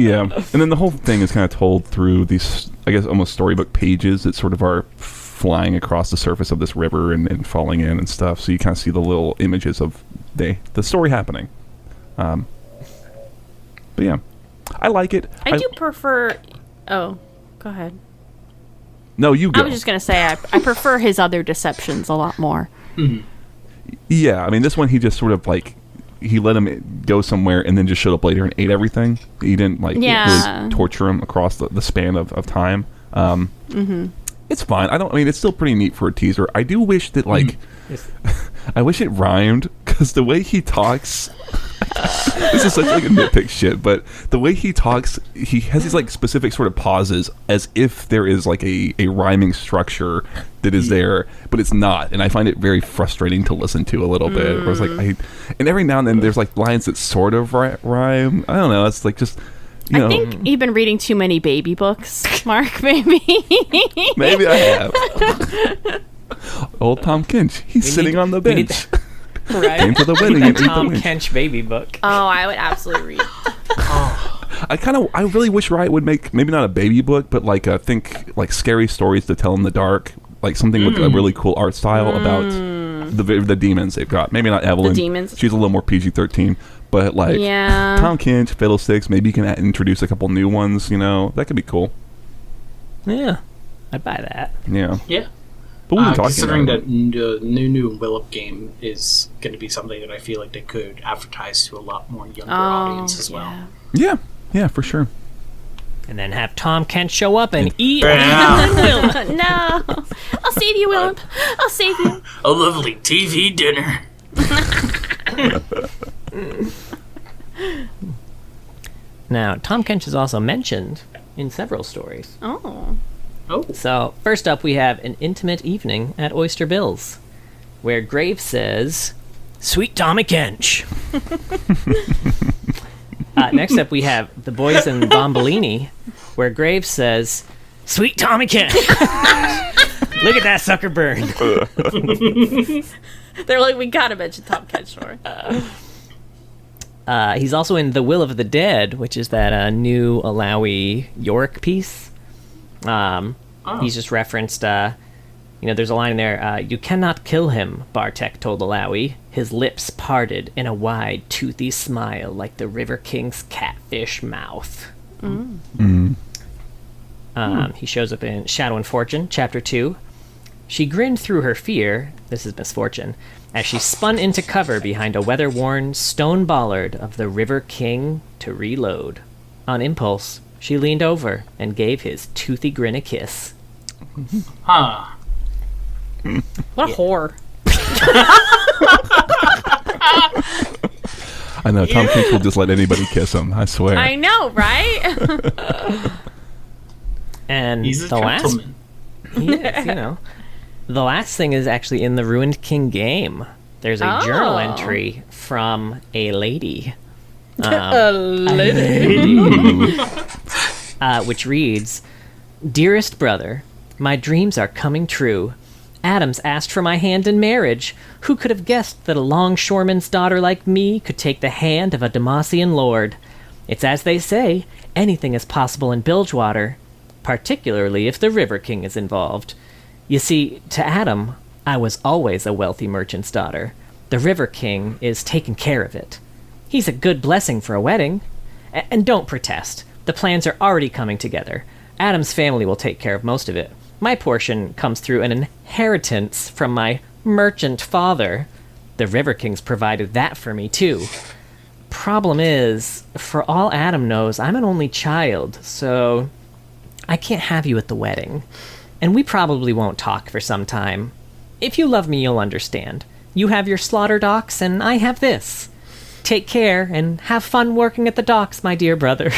yeah, and then the whole thing is kind of told through these, I guess, almost storybook pages that sort of are flying across the surface of this river and falling in and stuff. So you kind of see the little images of the story happening. But yeah, I like it. I do prefer... Oh, go ahead. No, you go. I was just going to say I prefer his other deceptions a lot more. Mm-hmm. Yeah, I mean, this one he just sort of he let him go somewhere and then just showed up later and ate everything. He didn't really torture him across the span of time. It's fine. It's still pretty neat for a teaser. I do wish that I wish it rhymed, because the way he talks... this is such a nitpick shit, but the way he talks, he has these specific sort of pauses as if there is a rhyming structure that is there, but it's not, and I find it very frustrating to listen to a little bit. Where it's and every now and then there's lines that sort of rhyme. I don't know. It's just I think you've been reading too many baby books, Mark. Maybe. Maybe I have. Old Tahm Kench, he's sitting on the bench. Right. Came to the wedding and Tahm Kench baby book. Oh, I would absolutely read. I really wish Riot would make, maybe not a baby book, but think scary stories to tell in the dark, something with a really cool art style about the demons they've got. Maybe not Evelyn. The demons. She's a little more PG-13, but Tahm Kench, Fiddlesticks. Maybe you can introduce a couple new ones. That could be cool. Yeah, I'd buy that. Yeah. Yeah. But we've been talking considering about that the new Willip game is going to be something that I feel they could advertise to a lot more younger audience as well. Yeah, for sure. and then have Tahm Kench show up and eat No, I'll save you, Willem. I'll save you. A lovely TV dinner. Now, Tahm Kench is also mentioned in several stories. Oh. So, first up, we have An Intimate Evening at Oyster Bill's, where Graves says, "Sweet Tommy Kench." Next up, we have The Boys in Bombolini, where Graves says, "Sweet Tommy Kench." Look at that sucker burn. They're like, we gotta mention Tahm Kench story. He's also in The Will of the Dead, which is that new Alawi Yorick piece. He's just referenced, there's a line in there, "You cannot kill him," Bartek told Alawi. His lips parted in a wide, toothy smile like the River King's catfish mouth. He shows up in Shadow and Fortune, Chapter 2. She grinned through her fear, this is Misfortune, as she spun into cover behind a weather-worn stone bollard of the River King to reload. On impulse, she leaned over and gave his toothy grin a kiss. Huh. What a whore. I know, Tahm Kench will just let anybody kiss him, I swear. I know, right? And He's a the last, gentleman. he is, The last thing is actually in the Ruined King game. There's a journal entry from a lady. A lady. Which reads, "Dearest brother, my dreams are coming true. Adams asked for my hand in marriage. Who could have guessed that a longshoreman's daughter like me could take the hand of a Demacian lord? It's as they say, anything is possible in Bilgewater, particularly if the River King is involved. You see, to Adam, I was always a wealthy merchant's daughter. The River King is taking care of it. He's a good blessing for a wedding. And don't protest. The plans are already coming together. Adam's family will take care of most of it. My portion comes through an inheritance from my merchant father. The River King's provided that for me, too. Problem is, for all Adam knows, I'm an only child, so I can't have you at the wedding. And we probably won't talk for some time. If you love me, you'll understand. You have your slaughter docks, and I have this. Take care, and have fun working at the docks, my dear brother."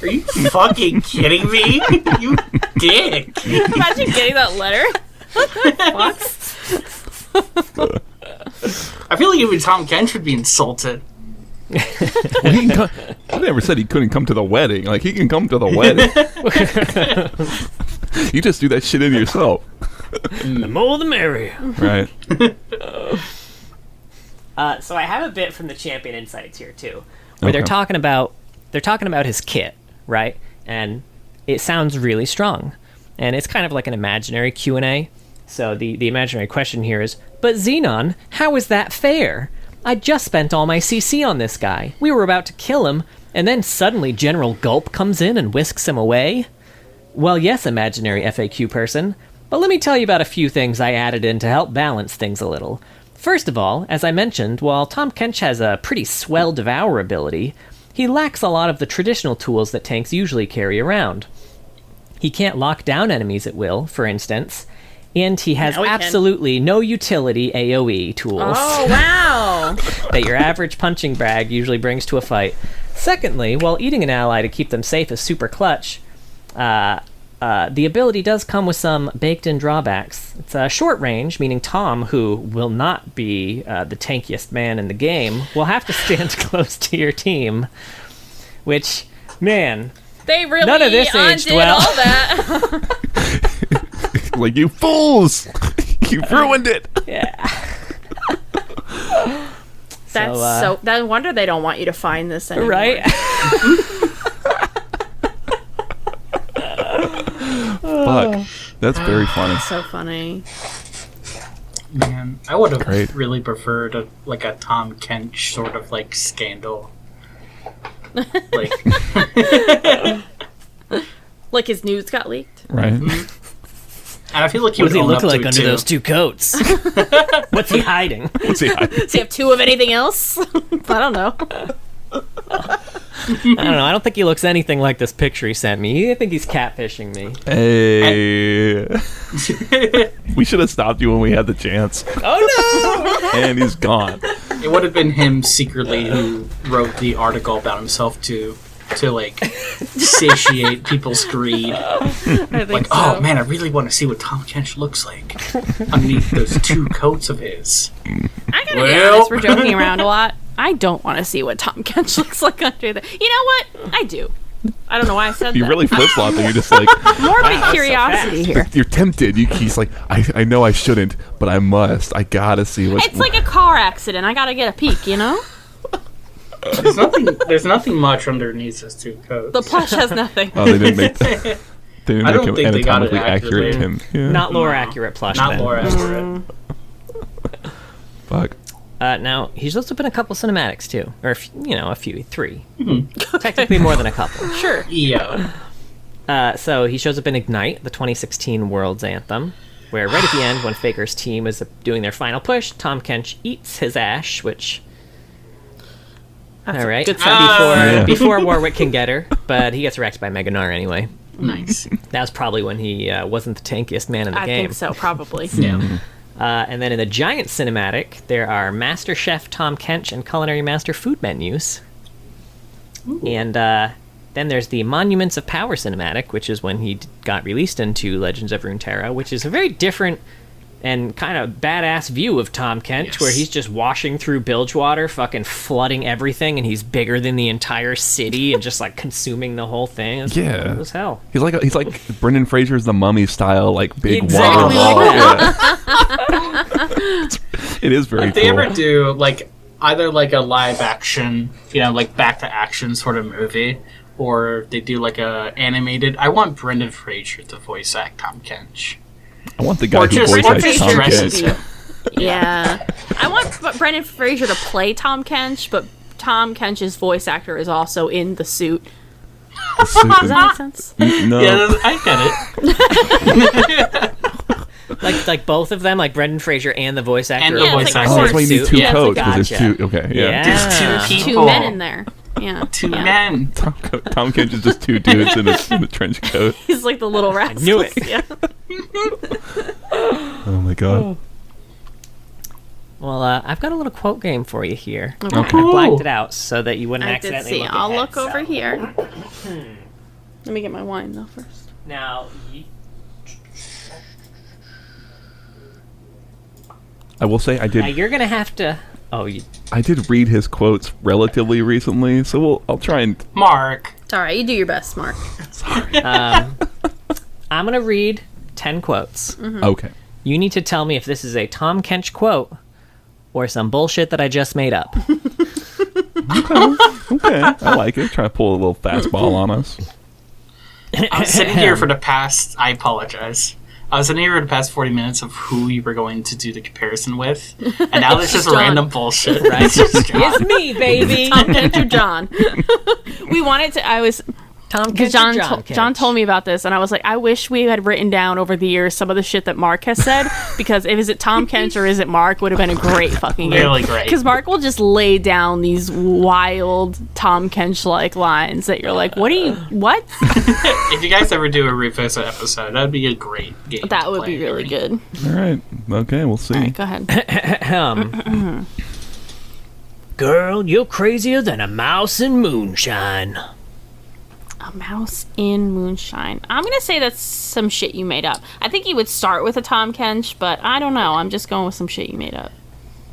Are you fucking kidding me? You dick. Imagine getting that letter. I feel like even Tahm Kench would be insulted. Well, I never said he couldn't come to the wedding. Like, he can come to the wedding. You just do that shit in yourself. The more the merrier. Right. So I have a bit from the Champion Insights here too, where they're talking about his kit, right? And it sounds really strong, and it's kind of like an imaginary Q&A. So the imaginary question here is, "But Xenon, how is that fair? I just spent all my CC on this guy. We were about to kill him, and then suddenly General Gulp comes in and whisks him away." Well, yes, imaginary FAQ person, but let me tell you about a few things I added in to help balance things a little. First of all, as I mentioned, while Tahm Kench has a pretty swell Devour ability, he lacks a lot of the traditional tools that tanks usually carry around. He can't lock down enemies at will, for instance, and he has absolutely no utility AoE tools. Oh, wow. That your average punching bag usually brings to a fight. Secondly, while eating an ally to keep them safe is super clutch, the ability does come with some baked-in drawbacks. It's a short range, meaning Tom, who will not be the tankiest man in the game, will have to stand close to your team. Which, man, they really none of this aged well. All that. Like, you fools! You've ruined it! Yeah. That's so... No wonder they don't want you to find this anymore. Right? Fuck. That's very funny. So funny. Man, I would have really preferred a Tahm Kench sort of like scandal. Like, like his news got leaked. Right. and I feel like he What does would he own look up to like it under too. those two coats? What's he hiding? What's he hiding? Does he have two of anything else? I don't know. I don't know. I don't think he looks anything like this picture he sent me. I think he's catfishing me. Hey. We should have stopped you when we had the chance. Oh, no! And he's gone. It would have been him secretly who wrote the article about himself to like satiate people's greed. I think Like, so. oh man, I really want to see what Tahm Kench looks like underneath those 2 coats of his. I gotta be honest, we're joking around a lot. I don't want to see what Tahm Kench looks like under there. You know what? I do. I don't know why I said You that. really flip-flopping. You're just like... Morbid curiosity here. You're tempted. He's like, I know I shouldn't, but I must. I gotta see what's... It's like a car accident. I gotta get a peek, you know? There's nothing much underneath his 2 coats. The plush has nothing. Oh, they didn't make... They didn't I make don't him think they got it anatomically accurate accurately. him. Yeah. Not lore accurate plush. Not then. more accurate. Fuck. Now he's also been a couple cinematics too, or a few, 3. Technically more than a couple. Sure. Yeah. So he shows up in Ignite, the 2016 World's Anthem, where right at the end, when Faker's team is doing their final push, Tahm Kench eats his ash, which. That's all right. a good sentence. Before Warwick can get her, but he gets wrecked by Meganar anyway. Nice. That was probably when he wasn't the tankiest man in the I game. think so, probably. Yeah. And then in the giant cinematic, there are Master Chef Tahm Kench and Culinary Master food menus. Ooh. And then there's the Monuments of Power cinematic, which is when he got released into Legends of Runeterra, which is a very different and kind of badass view of Tahm Kench, Yes. where he's just washing through Bilgewater, fucking flooding everything, and he's bigger than the entire city and just like consuming the whole thing. It's Yeah. cool as hell. He's like Brendan Fraser's The Mummy style, like big Exactly waterfall. like It is very If they cool. ever do like either like a live action, like back to action sort of movie, or they do like a animated. I want Brendan Fraser to voice act Tahm Kench. I want the guy Or who just- voice or acts just Tahm dresses Kench. him. Yeah. I want Brendan Fraser to play Tahm Kench, but Tahm Kench's voice actor is also in the suit. Does that make sense? No. Yeah, I get it. like both of them, like Brendan Fraser and the voice actor. And are the both voice in actor. Oh, the that's why you need suit. 2 Yeah, codes, because there's gotcha. 2. Okay, yeah. Yeah. There's 2 people. 2 men in there. Yeah. 2 yeah. men. Tahm Kench is just 2 dudes in a trench coat. He's like the little rascals. knew it. Yeah. Oh my god. Well, I've got a little quote game for you here. Okay. I blanked it out so that you wouldn't I did accidentally see. look I'll ahead, look over so. here. Let me get my wine though first. Now, I will say I now did you're gonna have to. Oh, I did read his quotes relatively recently, so I'll try and Mark. It's all right. You do your best, Mark. I'm gonna read 10 quotes. okay. You need to tell me if this is a Tahm Kench quote or some bullshit that I just made up. Okay. I like it. Try to pull a little fastball on us. I was sitting here for the past. I apologize. I was sitting here for the past 40 minutes of who you were going to do the comparison with, and now there's just John. random bullshit. Right? It's just John. It's me, baby. Tahm Kench or John? We wanted to. I was. Tahm Because Kench or John Kench? told me about this, and I was like, I wish we had written down over the years some of the shit that Mark has said, because if is it Tahm Kench or is it Mark would have been a great fucking game. Really great. Because Mark will just lay down these wild Tahm Kench-like lines that you're like, what? If you guys ever do a Rufus episode, that'd be a great game. That to would play. be really good. All right. Okay, we'll see. All right, go ahead. Girl, you're crazier than a mouse in moonshine. A mouse in moonshine. I'm going to say that's some shit you made up. I think you would start with a Tahm Kench, but I don't know. I'm just going with some shit you made up.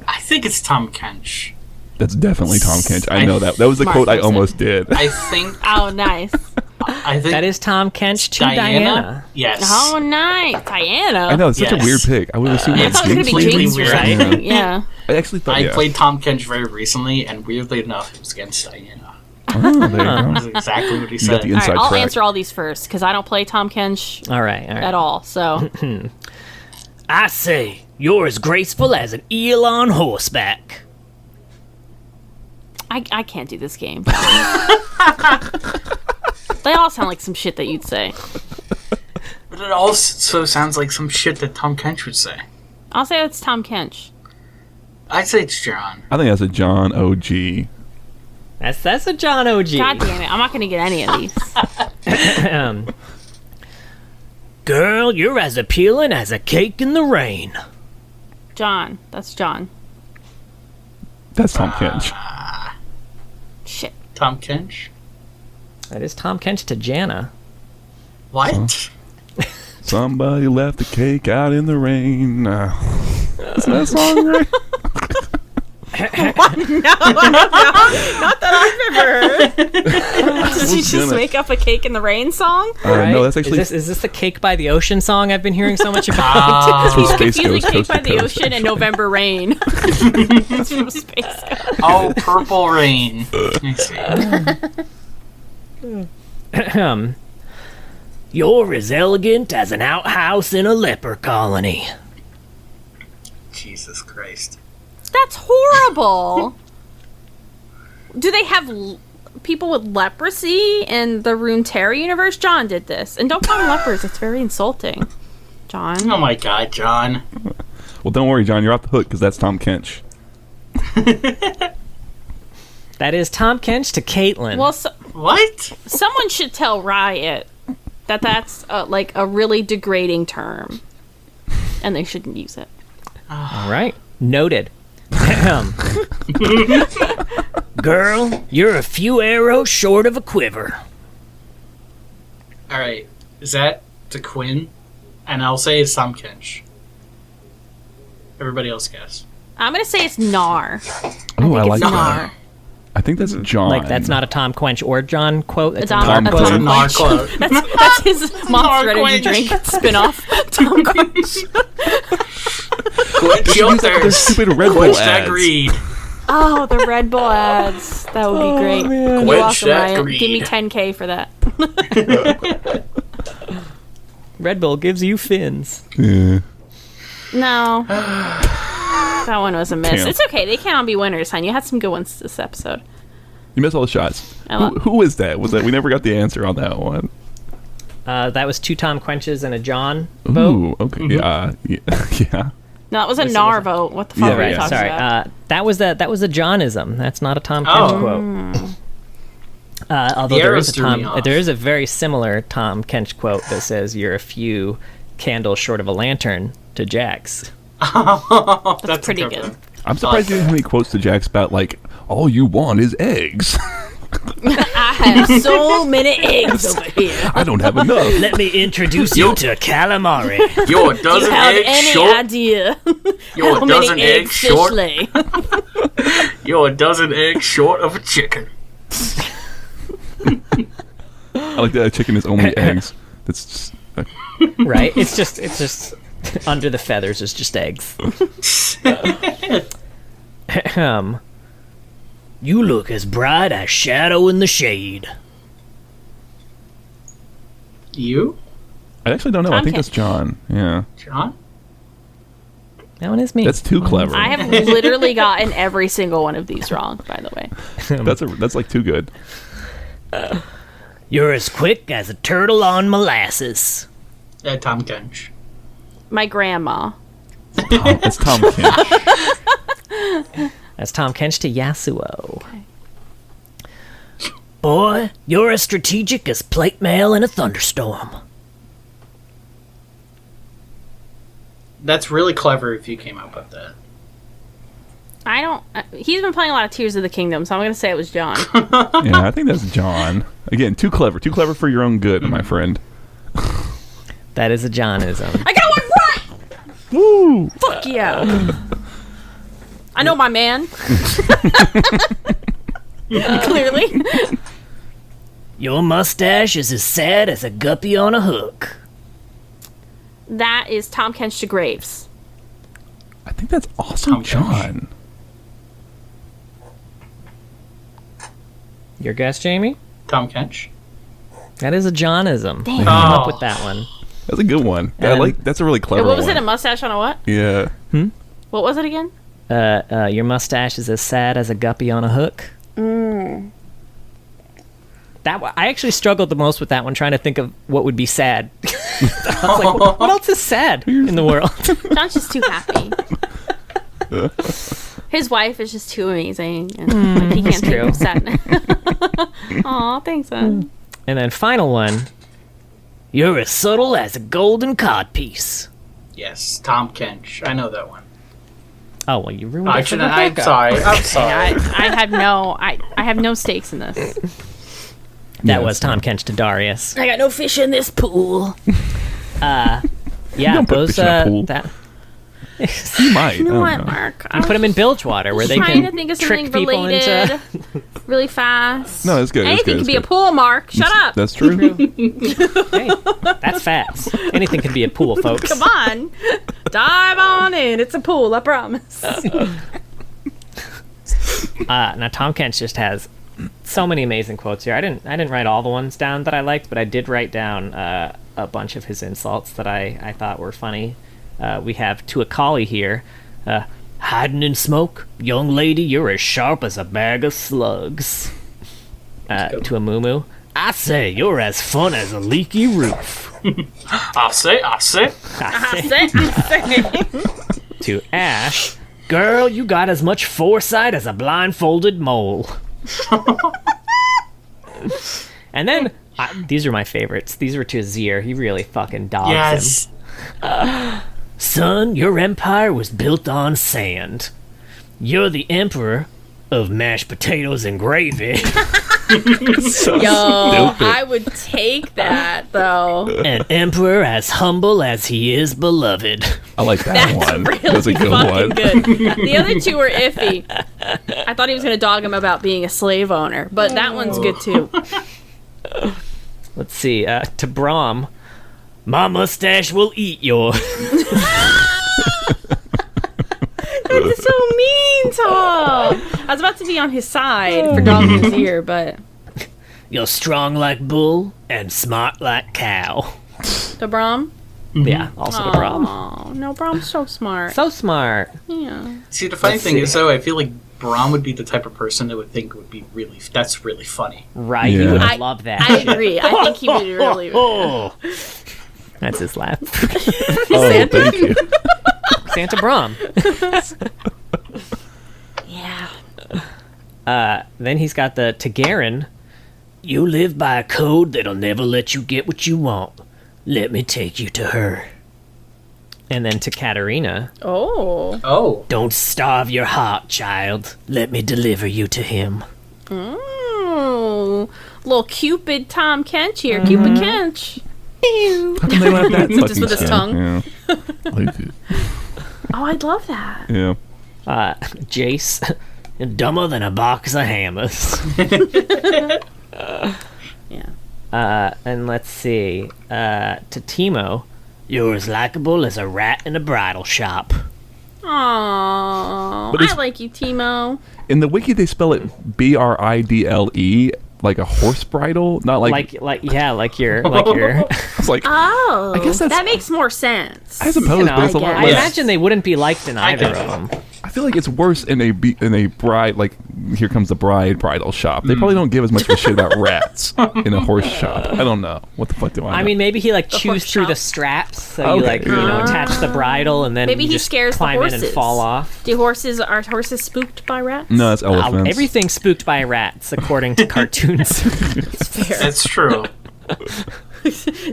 I think it's Tahm Kench. That's definitely Tahm Kench. I know that. That was the Mark quote I knows it. almost did. I think. Oh, nice. I think That is Tahm Kench to Diana. Yes. Oh, nice. Diana. I know, it's such a Yes. weird pick. I would assume I like thought it was going to be Jinx. Jinx or Right? something. Yeah. I actually thought, I yeah. played Tahm Kench very recently, and weirdly enough, it was against Diana. Oh, there you go. That's exactly what he You said. got the All right, inside I'll track. answer all these first because I don't play Tahm Kench All right. at all. So I say, you're as graceful as an eel on horseback. I can't do this game. They all sound like some shit that you'd say. But it also sounds like some shit that Tahm Kench would say. I'll say it's Tahm Kench. I'd say it's John. I think that's a John OG. That's a John OG. God damn it! I'm not gonna get any of these. Girl, you're as appealing as a cake in the rain. John. That's John. That's Tahm Kench. Shit. Tahm Kench. That is Tahm Kench to Jana. What? Somebody left the cake out in the rain. Is that song right? Not that I've ever heard. Did you just make up a Cake in the Rain song? No, that's actually. Is this the Cake by the Ocean song I've been hearing so much about? He's Space confusing Ghost, Cake Coast by to the Coast. Ocean and November Rain. It's from Space Ghost. Oh, Purple Rain. I see. You're as elegant as an outhouse in a leper colony. Jesus Christ. That's horrible. Do they have people with leprosy in the Runeterra universe? John did this. And don't call them lepers. It's very insulting. John. Oh my God, John. Well, don't worry, John. You're off the hook because that's Tahm Kench. That is Tahm Kench to Caitlin. Well, What? someone should tell Riot that that's like a really degrading term. And they shouldn't use it. All right. Noted. Girl, you're a few arrows short of a quiver. Alright. Is that to Quinn? And I'll say it's Tahm Kench. Everybody else guess. I'm going to say it's Nar. Oh, I like it's that. Nar. I think that's John. Like, that's not a Tahm Kench or John quote. It's a Tom Nar Tom quote. Quench. Nar quote. That's his Monster Energy Quench. drink spin-off. Tom Quench. Quench your The thirst. stupid Red Bull Quench that ads. greed. Oh, the Red Bull ads. That would be great. You're Quench welcome, that Ryan. greed. Give me 10K for that. Red Bull gives you fins. Yeah. No. That one was a miss. Damn. It's okay. They can't all be winners, hon. You had some good ones this episode. You missed all the shots. I Who is that? Was that we never got the answer on that one? That was two Tahm Kenches and a John vote. Ooh, okay, yeah. No, that was a This Nar was a- vote. What the fuck Yeah, are you yeah. talking Sorry, about? that was a Johnism. That's not a Tahm Kench Oh. quote. Although The there arrows is, threw me off. there is a very similar Tahm Kench quote that says, "You're a few candles short of a lantern" to Jax. That's pretty a good. one. I'm surprised you didn't have any quotes to Jax about like all you want is eggs. I have so many eggs over here. I don't have enough. Let me introduce you to calamari. You're a Do you dozen have eggs any short. idea You're how a many dozen eggs eggs fish short. lay? You're a dozen eggs short of a chicken. I like that chicken is only eggs. That's just, Right? It's just under the feathers is just eggs. You look as bright as shadow in the shade. You? I actually don't know. I Tahm think Kench. that's John. Yeah, John? That one is me. that's too clever. I have literally gotten every single one of these wrong, by the way. That's like too good. You're as quick as a turtle on molasses. Tahm Kench. My grandma. That's Tahm Kench. That's Tahm Kench to Yasuo. Boy, you're as strategic as plate mail in a thunderstorm. That's really clever if you came up with that. I don't. He's been playing a lot of Tears of the Kingdom, so I'm going to say it was John. Yeah, I think that's John. Again, too clever. Too clever for your own good, my friend. That is a Johnism. I got one right! Woo! Fuck yeah. I know my man. Clearly. Your mustache is as sad as a guppy on a hook. That is Tahm Kench to Graves. I think that's also Tahm Kench. John. Your guess, Jamie? Tahm Kench. That is a Johnism. Damn. We came up Oh. with that one. That's a good one. I And- like. That's a really clever What was one. it? A mustache on a what? Yeah. What was it again? Your mustache is as sad as a guppy on a hook. I actually struggled the most with that one, trying to think of what would be sad. I was like, what else is sad in the world? John's just too happy. His wife is just too amazing, and like, he can't take true. sadness. Aw, thanks, son. And then final one. You're as subtle as a golden codpiece. Yes, Tahm Kench. I know that one. Oh well, you ruined it for Actually, I'm Rebecca. sorry. I'm sorry. I have no stakes in this. That was Tahm Kench to Darius. I got no fish in this pool. Yeah, don't put those fish in a pool. that You might. You know I what, don't know. Mark? you put them in bilge water where they trying to can think of trick something people related into. really fast. No, it's good. It's Anything good. can It's be a good. pool, Mark. Shut up. That's true. Hey, that's fast. Anything can be a pool, folks. Come on. Dive on in. It's a pool, I promise. Now Tahm Kench just has so many amazing quotes here. I didn't write all the ones down that I liked, but I did write down a bunch of his insults that I thought were funny. We have to a collie here. Hiding in smoke, young lady, you're as sharp as a bag of slugs. To a moo, I say you're as fun as a leaky roof. I say. To Ash, girl, you got as much foresight as a blindfolded mole. And then, these are my favorites. These were to Azir. He really fucking dogs Yes. him. Son, your empire was built on sand. You're the emperor of mashed potatoes and gravy. So Yo, stupid. I would take that, though. An emperor as humble as he is beloved. I like that That's one. really That's a good fucking one. good. The other two were iffy. I thought he was going to dog him about being a slave owner, but that one's good, too. Let's see. To Braum, my mustache will eat your. That's so mean, Tom. I was about to be on his side for dogging his ear, but... You're strong like bull and smart like cow. The Braum? Yeah, also to Braum. Oh, no, Braum's so smart. So smart. Yeah. See, the funny Let's thing see. is, though, I feel like Braum would be the type of person that would think would be that's really funny. Right, Yeah. you would I love that. I agree. I think he would really... Oh, that's his laugh. Oh, thank you. Santa Braum. Yeah. Then he's got the Tagarin. You live by a code that'll never let you get what you want. Let me take you to her. And then to Katarina. Oh. Oh. Don't starve your heart, child. Let me deliver you to him. Oh. Little Cupid Tahm Kench here. Cupid Kench. How come they left that Just fucking with his skin? tongue. Yeah. I like it. Oh, I'd love that. Yeah. Jace. Dumber than a box of hammers. Yeah. And let's see. To Timo. You're as likable as a rat in a bridal shop. Aww. But I it's- like you, Timo. In the wiki, they spell it Bridle, like a horse bridle, not like. Like you're. I was like, Oh. I guess that's- that makes more sense. I suppose, You know, but it's a I lot guess. I less. imagine they wouldn't be liked in either get of them. I feel like it's worse in a bride, like Here Comes the Bride bridal shop. They probably don't give as much of a shit about rats in a horse shop. I don't know. What the fuck do I know? I mean, maybe he chews horse through shop. the straps, so you Okay. attach the bridle and then Maybe you he just scares the climb in and horses. fall off. Are horses spooked by rats? no, it's elephants. Everything's spooked by rats, according to cartoons. Fair. That's true.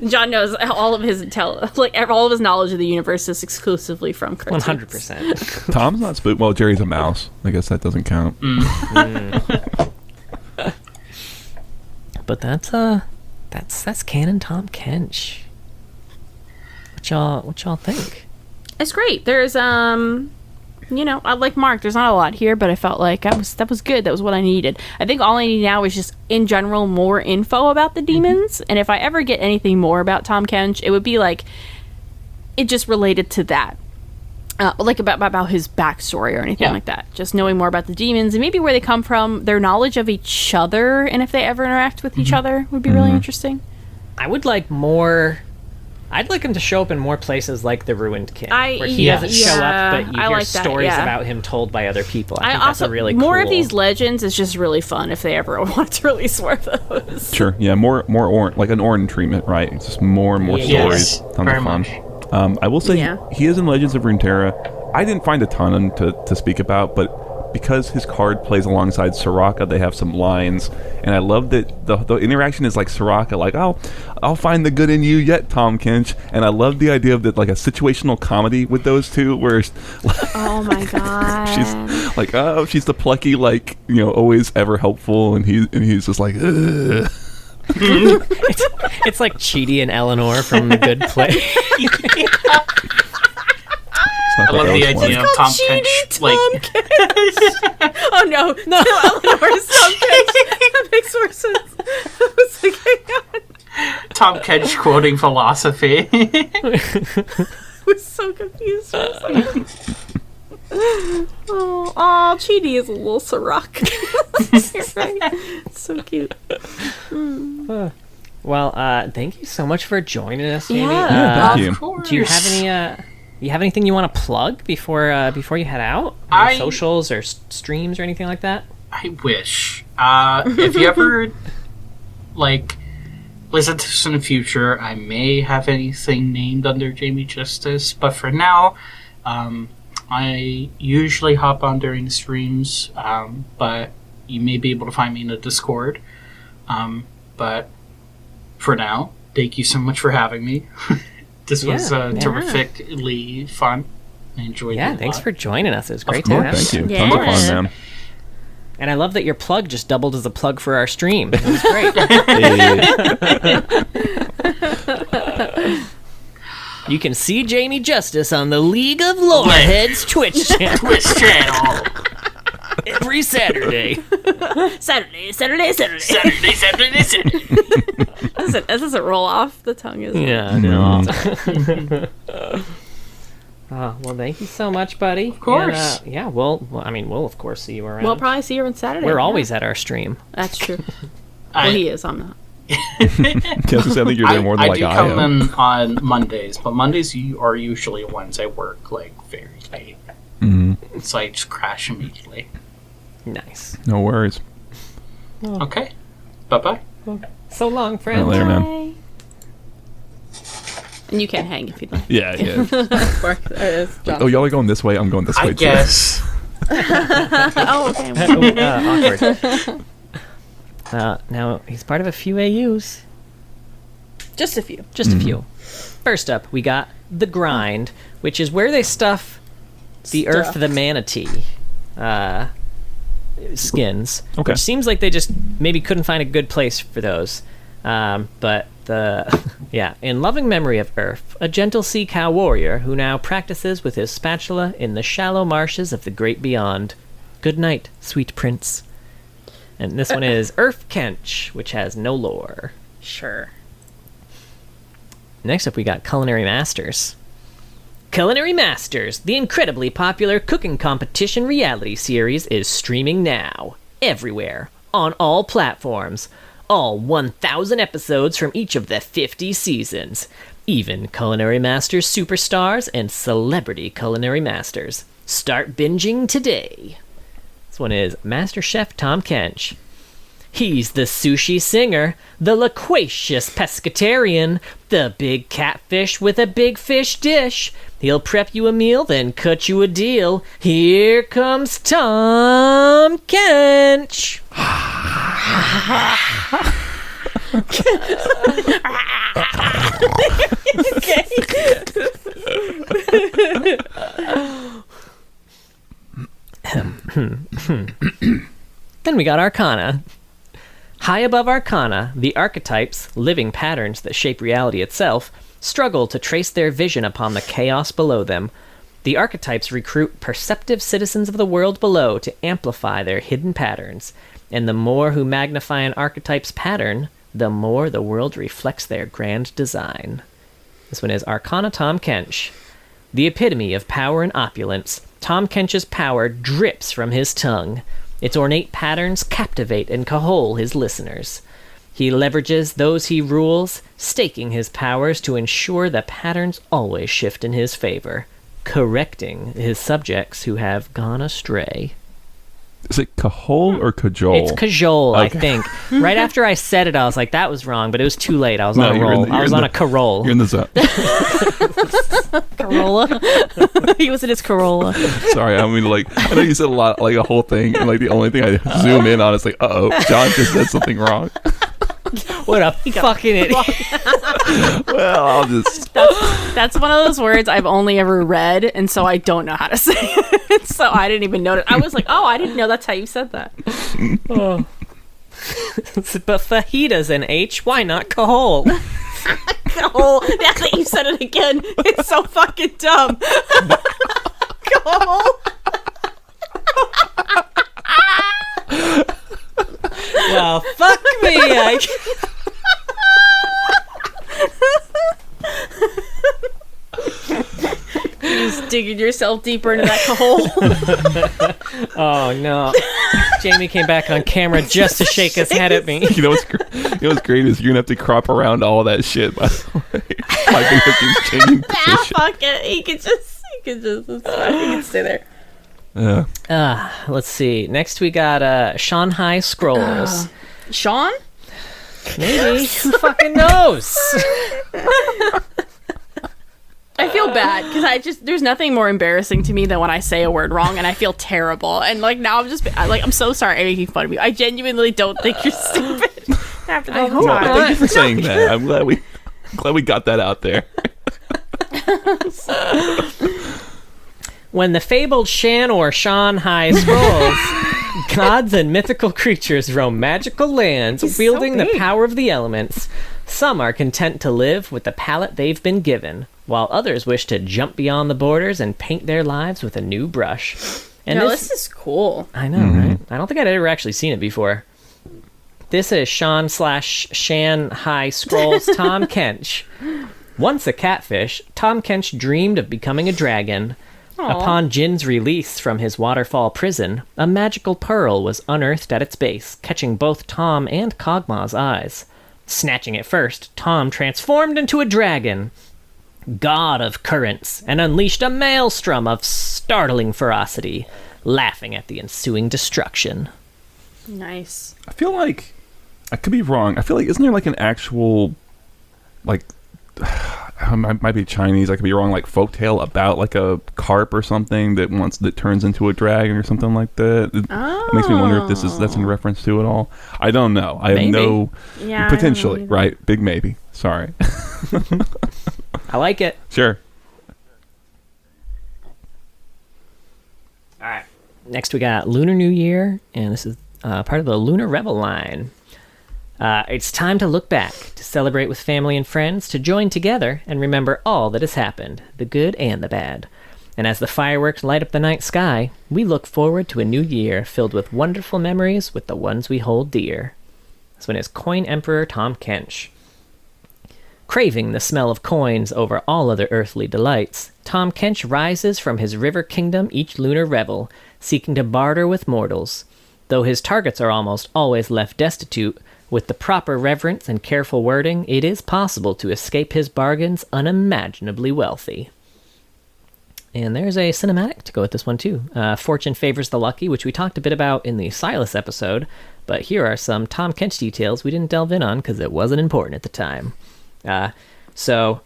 John knows all of his all of his knowledge of the universe is exclusively from cartoons. 100%. Tom's not spooked. Well, Jerry's a mouse. I guess that doesn't count. But that's canon Tahm Kench. What y'all think? It's great. There's I like Mark. There's not a lot here, but I felt like that was good. That was what I needed. I think all I need now is just in general more info about the demons. And if I ever get anything more about Tahm Kench, it would be like it just related to that. Like about his backstory or anything like that. Just knowing more about the demons and maybe where they come from, their knowledge of each other, and if they ever interact with each other would be really interesting. I would like more. I'd like him to show up in more places like the Ruined King, where he yeah, doesn't show up, but you I hear like that, stories yeah. about him told by other people. I think I that's a really more cool. of these legends is just really fun if they ever want to release more of those. Sure. Yeah. More like an Orin treatment, right? It's just more and more Yes, stories. Tons very of fun. much. I will say Yeah. he is in Legends of Runeterra. I didn't find a ton to speak about, but because his card plays alongside Soraka, they have some lines, and I love that the interaction is like Soraka, like, "Oh, I'll find the good in you yet, Tahm Kench," and I love the idea of that, like a situational comedy with those two, where Oh my god. she's like, "Oh, she's the plucky, like, you know, always ever helpful," and he's just like, "Ugh." It's like Chidi and Eleanor from The Good Place. I love the idea of Tahm Kench. Oh no, Eleanor's Tahm Kench. That makes more sense. I was like, hang on. Tahm Kench quoting philosophy. I was so confused for a second. Oh, Chidi is a little Soraka. Right? So cute. Well, thank you so much for joining us, Jamie. Yeah. Thank you. Of course. Do you have any? You have anything you want to plug before you head out? Any socials or streams or anything like that? I wish. If you ever like listen to this in the future, I may have anything named under Jamie Justice, but for now, I usually hop on during streams, but you may be able to find me in the Discord. But for now, thank you so much for having me. This was terrifically fun. I enjoyed it. Yeah, a thanks lot. for joining us. It was great Oh, to have thank you. Yeah. Tons of fun, man. And I love that your plug just doubled as a plug for our stream. It was great. You can see Jamie Justice on the League of Loreheads Twitch channel Twitch channel. every Saturday. Saturday. That doesn't roll off the tongue, is it? Yeah, no. Well, thank you so much, buddy. Of course. And, we'll of course see you around. We'll probably see you on Saturday. We're always at our stream. That's true. Well, he is. I'm not. Because I think you're there more than I like do I come am. in on Mondays, but Mondays are usually ones I work like very late. Mm-hmm. So I just crash immediately. Nice. No worries. Okay. Bye-bye. So long, All friend. right, later, man. Bye. And you can hang if you'd like. Yeah. Oh, y'all are going this way. I'm going this way I too. guess. Oh, okay. Awkward. Now, he's part of a few AUs. Just a few. Just a few. First up, we got The Grind, which is where they stuff the Earth the Manatee skins. Okay. Which seems like they just maybe couldn't find a good place for those. But in loving memory of Earth, a gentle sea cow warrior who now practices with his spatula in the shallow marshes of the great beyond. Good night, sweet prince. And this one is Earth Kench, which has no lore. Sure. Next up, we got Culinary Masters. Culinary Masters, the incredibly popular cooking competition reality series, is streaming now, everywhere, on all platforms. All 1,000 episodes from each of the 50 seasons. Even Culinary Masters Superstars and Celebrity Culinary Masters. Start binging today. This one is Master Chef Tahm Kench. He's the sushi singer, the loquacious pescatarian, the big catfish with a big fish dish. He'll prep you a meal, then cut you a deal. Here comes Tahm Kench. Then we got Arcana. High above Arcana, the archetypes, living patterns that shape reality itself, struggle to trace their vision upon the chaos below them. The archetypes recruit perceptive citizens of the world below to amplify their hidden patterns, and the more who magnify an archetype's pattern, the more the world reflects their grand design. This one is Arcana Tahm Kench. The epitome of power and opulence, Tahm Kench's power drips from his tongue. Its ornate patterns captivate and cajole his listeners. He leverages those he rules, staking his powers to ensure the patterns always shift in his favor, correcting his subjects who have gone astray. Is it cajole or cajole? It's cajole, Okay. I think. Right after I said it, I was like, that was wrong, but it was too late. I was on a roll. I was on a Corolla. You're in the zone. Corolla. He was in his Corolla. Sorry, I mean, like, I know you said a lot, like a whole thing, and like the only thing I zoom in on is like, John just said something wrong. What a fucking idiot. Well, I'll just. That's one of those words I've only ever read, and so I don't know how to say it. So I didn't even notice. I was like, oh, I didn't know that's how you said that. Oh. But fajitas and H, why not cajole? Oh, that's what you said it again. It's so fucking dumb. Cajole. Well, fuck me. You're just digging yourself deeper into that cajole. Oh, no. Jamie came back on camera just to shake his head at me. You know what's great is you're gonna have to crop around all that shit. By the way, my video keeps changing position. Fuck it. He could just, it's fine. He can stay there. Let's see. Next we got Shanghai Scrolls. Sean? Maybe. Who fucking knows? I feel bad because there's nothing more embarrassing to me than when I say a word wrong and I feel terrible. And like now I'm so sorry I'm making fun of you. I genuinely don't think you're stupid. After the whole time. Thank you for saying that. I'm glad we got that out there. When the fabled Shan or Shanghai Scrolls, gods and mythical creatures roam magical lands, wielding the power of the elements. Some are content to live with the palette they've been given, while others wish to jump beyond the borders and paint their lives with a new brush. And this is cool. I know, right? I don't think I'd ever actually seen it before. This is Shanghai Scrolls Tahm Kench. Once a catfish, Tahm Kench dreamed of becoming a dragon. Aww. Upon Jin's release from his waterfall prison, a magical pearl was unearthed at its base, catching both Tom and Kog'Maw's eyes. Snatching it first, Tom transformed into a dragon, god of currents, and unleashed a maelstrom of startling ferocity, laughing at the ensuing destruction. Nice. I feel like I could be wrong. I feel like isn't there like an actual like might be Chinese, I could be wrong, like folktale about like a carp or something that turns into a dragon or something like that. It makes me wonder if that's in reference to it all. I don't know. I have no potentially, right? Big maybe. Sorry. I like it. Sure. All right. Next we got Lunar New Year, and this is part of the Lunar Revel line. It's time to look back, to celebrate with family and friends, to join together and remember all that has happened, the good and the bad. And as the fireworks light up the night sky, we look forward to a new year filled with wonderful memories with the ones we hold dear. This one is Coin Emperor Tahm Kench. Craving the smell of coins over all other earthly delights, Tahm Kench rises from his river kingdom each lunar revel, seeking to barter with mortals. Though his targets are almost always left destitute, with the proper reverence and careful wording, it is possible to escape his bargains unimaginably wealthy. And there's a cinematic to go with this one, too. Fortune favors the lucky, which we talked a bit about in the Silas episode, but here are some Tahm Kench details we didn't delve in on because it wasn't important at the time. So,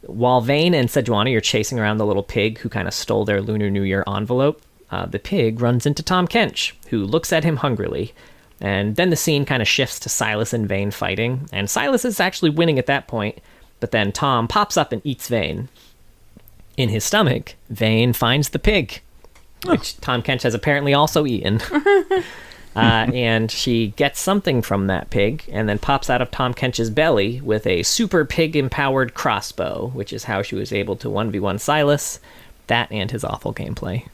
while Vane and Sejuani are chasing around the little pig who kind of stole their Lunar New Year envelope, the pig runs into Tahm Kench, who looks at him hungrily. And then the scene kind of shifts to Silas and Vane fighting, and Silas is actually winning at that point, but then Tom pops up and eats Vane. In his stomach, Vane finds the pig, which Tahm Kench has apparently also eaten. And she gets something from that pig, and then pops out of Tahm Kench's belly with a super pig-empowered crossbow, which is how she was able to 1v1 Silas, that and his awful gameplay.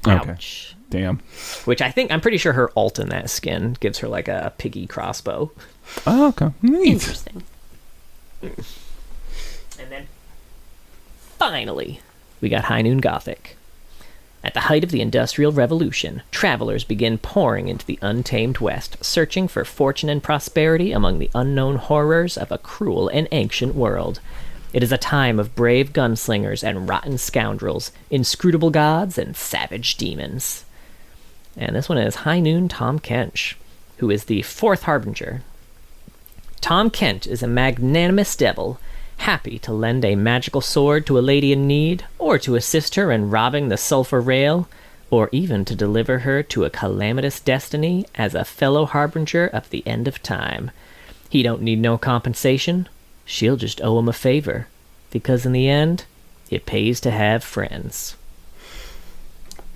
Okay. Ouch. Damn. Which I'm pretty sure her ult in that skin gives her like a piggy crossbow. Oh, okay. Neat. Interesting. And then, finally, we got High Noon Gothic. At the height of the Industrial Revolution, travelers begin pouring into the untamed West, searching for fortune and prosperity among the unknown horrors of a cruel and ancient world. It is a time of brave gunslingers and rotten scoundrels, inscrutable gods and savage demons. And this one is High Noon Tahm Kench, who is the fourth harbinger. Tahm Kench is a magnanimous devil, happy to lend a magical sword to a lady in need, or to assist her in robbing the sulfur rail, or even to deliver her to a calamitous destiny as a fellow harbinger of the end of time. He don't need no compensation. She'll just owe him a favor, because in the end, it pays to have friends.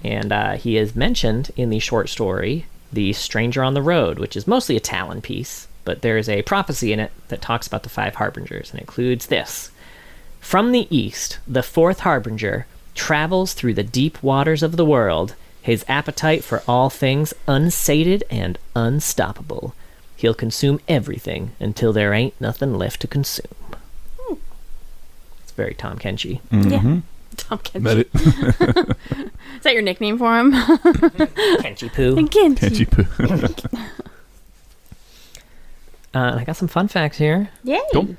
And he is mentioned in the short story, The Stranger on the Road, which is mostly a Talon piece, but there's a prophecy in it that talks about the 5 harbingers, and includes this. From the east, the 4th harbinger travels through the deep waters of the world, his appetite for all things unsated and unstoppable. He'll consume everything until there ain't nothing left to consume. It's very Tahm Kenchy. Mm-hmm. Yeah. Tahm Kench. Is that your nickname for him? Kenchy Poo. Kenchy Poo. I got some fun facts here. Yay. Cool.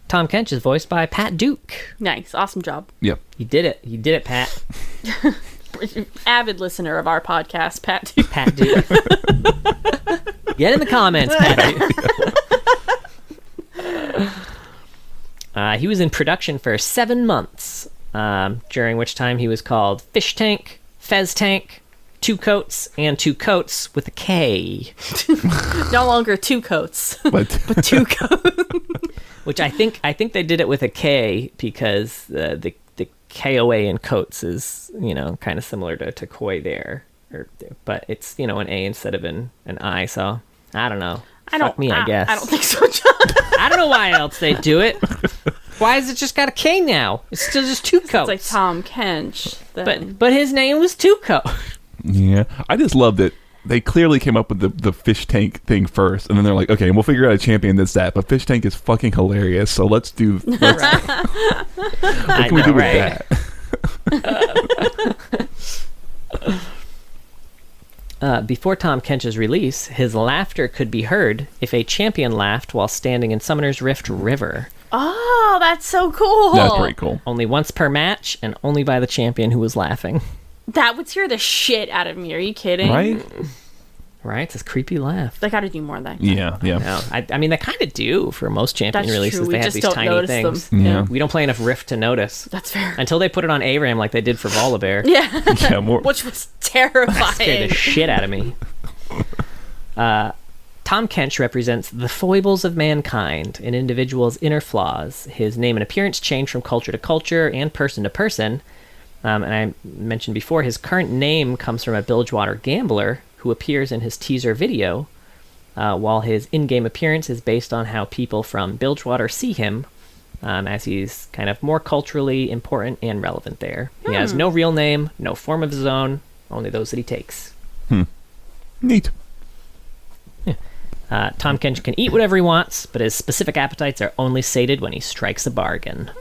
Tahm Kench is voiced by Pat Duke. Nice. Awesome job. Yep. You did it. You did it, Pat. Avid listener of our podcast, Pat Duke. Pat Duke. Get in the comments, Pat Duke. He was in production for 7 months, during which time he was called Fish Tank, Fez Tank, Two Coats, and Two Coats with a K. No longer 2 coats, But 2 coats. Which I think they did it with a K because the KOA in Coats is, kind of similar to Koi there. But it's, an A instead of an I, so I don't know. Fuck me, I guess. I don't think so, John. I don't know why else they do it. Why is it just got a K now? It's still just Two Coats. It's like Tahm Kench. Then. But his name was Two Coat. yeah, I just love that they clearly came up with the fish tank thing first, and then they're like, okay, we'll figure out a champion that's that. But fish tank is fucking hilarious, so what can we do with that? Before Tahm Kench's release, his laughter could be heard if a champion laughed while standing in Summoner's Rift River. Oh, that's so cool. That's pretty cool. Only once per match, and only by the champion who was laughing. That would scare the shit out of me. Are you kidding? Right? Right? It's this creepy laugh. They got to do more of that. Yeah. No, I mean, they kind of do for most champion That's releases. true. We They have just these don't tiny notice things. them. Yeah. We don't play enough Rift to notice. That's fair. Until they put it on ARAM like they did for Volibear. Yeah. Yeah, more. Which was Scared terrifying. the shit out of me. Tahm Kench represents the foibles of mankind, an individual's inner flaws. His name and appearance change from culture to culture and person to person. And I mentioned before, his current name comes from a Bilgewater gambler who appears in his teaser video, while his in-game appearance is based on how people from Bilgewater see him, as he's kind of more culturally important and relevant there. He has no real name, no form of his own, only those that he takes. Neat. Tahm Kench can eat whatever he wants, but his specific appetites are only sated when he strikes a bargain.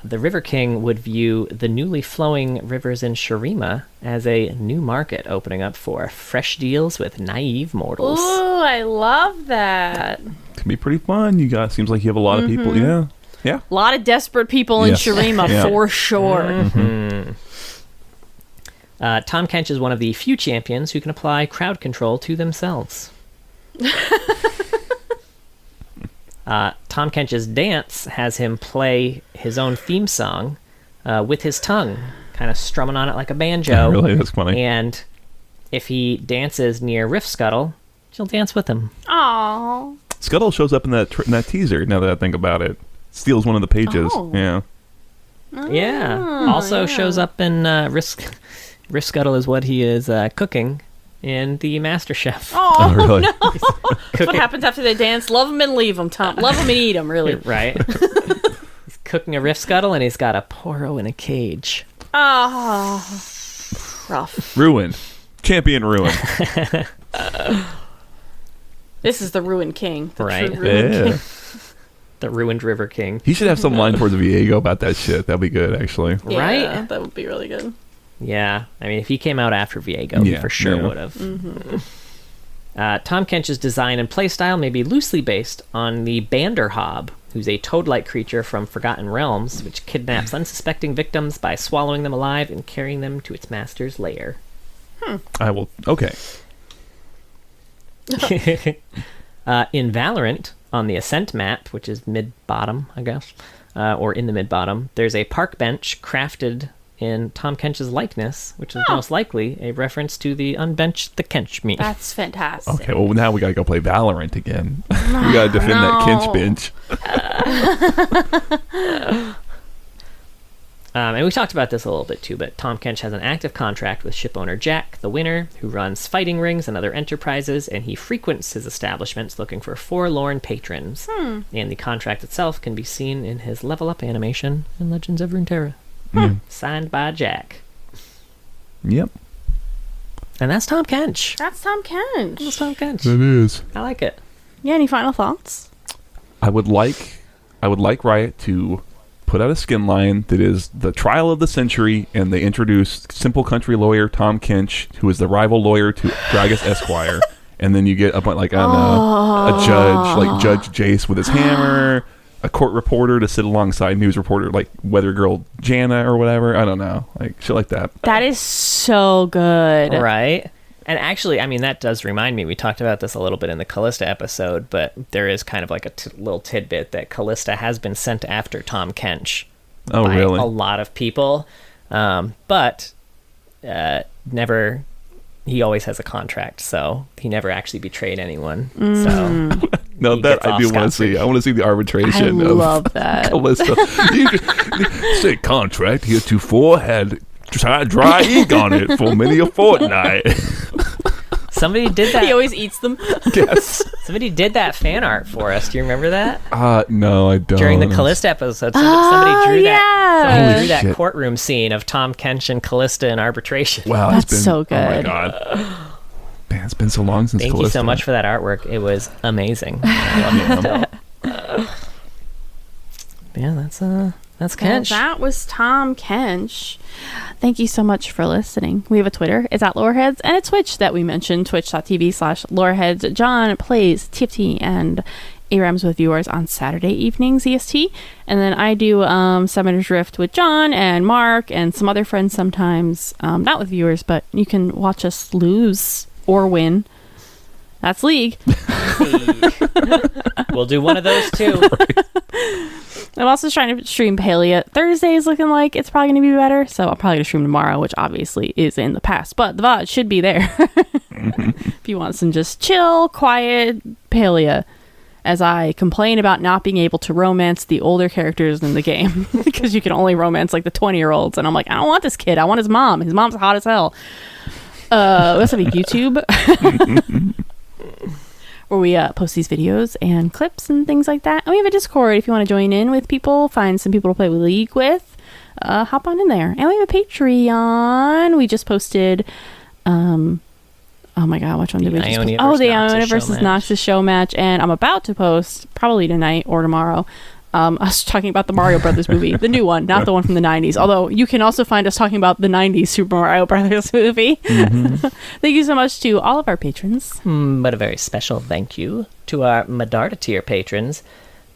The River King would view the newly flowing rivers in Shurima as a new market opening up for fresh deals with naive mortals. Ooh, I love that. Can be pretty fun. Seems like you have a lot of people. Yeah. A lot of desperate people in Yes. Shurima, Yeah. for sure. Tahm Kench is one of the few champions who can apply crowd control to themselves. Tahm Kench's dance has him play his own theme song with his tongue, kind of strumming on it like a banjo. Really, that's funny. And if he dances near Rift Scuttle, she'll dance with him. Aww. Scuttle shows up in that teaser. Now that I think about it, steals one of the pages. Oh. Yeah. Yeah. Also shows up in Rift Scuttle is what he is cooking in the Master Chef. Oh, really? no. That's what happens after they dance. Love them and leave them, Tom. Love them and eat them, really. Right. He's cooking a Rift Scuttle and he's got a Poro in a cage. Oh, rough. Ruin. Champion Ruin. This is the Ruined King. The Right. true Ruined Yeah. King. The Ruined River King. He should have some line towards Viego about that shit. That'd be good, actually. Right? Yeah, that would be really good. Yeah. I mean, if he came out after Viego, he Yeah, for sure yeah. would have. Tahm Kench's design and playstyle may be loosely based on the Banderhob, who's a toad-like creature from Forgotten Realms, which kidnaps unsuspecting victims by swallowing them alive and carrying them to its master's lair. I will. Okay. In Valorant, on the Ascent map, which is mid-bottom, I guess, or in the mid-bottom, there's a park bench crafted in Tahm Kench's likeness, which is most likely a reference to the Unbench the Kench meme. That's fantastic. Okay, well, now we gotta go play Valorant again. We gotta defend that Kench bench. And we talked about this a little bit too, but Tahm Kench has an active contract with shipowner Jack, the winner, who runs fighting rings and other enterprises, and he frequents his establishments looking for forlorn patrons. And the contract itself can be seen in his level up animation in Legends of Runeterra. Signed by Jack. Yep. And that's Tahm Kench. That's Tahm Kench. That's Tahm Kench. It is. I like it. Yeah, any final thoughts? I would like Riot to put out a skin line that is the trial of the century, and they introduce simple country lawyer Tahm Kench, who is the rival lawyer to Gragas Esquire, and then you get a judge like Judge Jace with his hammer, a court reporter to sit alongside news reporter like Weather Girl Jana or whatever. I don't know, like shit like that. That is so good, right? And actually, I mean, that does remind me, we talked about this a little bit in the Callista episode, but there is kind of like a little tidbit that Callista has been sent after Tahm Kench by really? a lot of people, but never. He always has a contract, so he never actually betrayed anyone. So no, that I do want to see. I want to see the arbitration. I love that. Callista. Say contract heretofore had dry ink on it for many a fortnight. Somebody did that. He always eats them. Yes. Somebody did that fan art for us. Do you remember that? No, I don't. During the Callista episode, somebody drew that Shit. courtroom scene of Tahm Kench and Callista in arbitration. Wow, That's so good. Oh my god. Man, it's been so long since Thank Callista. you so much for that artwork. It was amazing. I love it still. Yeah, that's Kench. Well, that was Tahm Kench. Thank you so much for listening. We have a Twitter. It's at Loreheads, and a Twitch that we mentioned, twitch.tv/Loreheads. John plays TFT and ARAMs with viewers on Saturday evenings EST. And then I do Summoner's Rift with John and Mark and some other friends sometimes. Not with viewers, but you can watch us lose or win. That's League. We'll do one of those too. I'm also trying to stream Palea. Thursday is looking like it's probably going to be better, so I'm probably going to stream tomorrow, which obviously is in the past, but the VOD should be there. If you want some just chill, quiet Palea, as I complain about not being able to romance the older characters in the game, because you can only romance like the 20-year-olds, and I'm like, I don't want this kid. I want his mom. His mom's hot as hell. We also have a YouTube where we post these videos and clips and things like that. And we have a Discord if you want to join in with people, find some people to play with League with. Hop on in there. And we have a Patreon. We just posted, oh my god, which one did we just post? Oh, the Ionia versus Noxus show match. And I'm about to post, probably tonight or tomorrow, us talking about the Mario Brothers movie, the new one, not the one from the 90s. Although you can also find us talking about the 90s Super Mario Brothers movie. Thank you so much to all of our patrons. But a very special thank you to our Medarda tier patrons,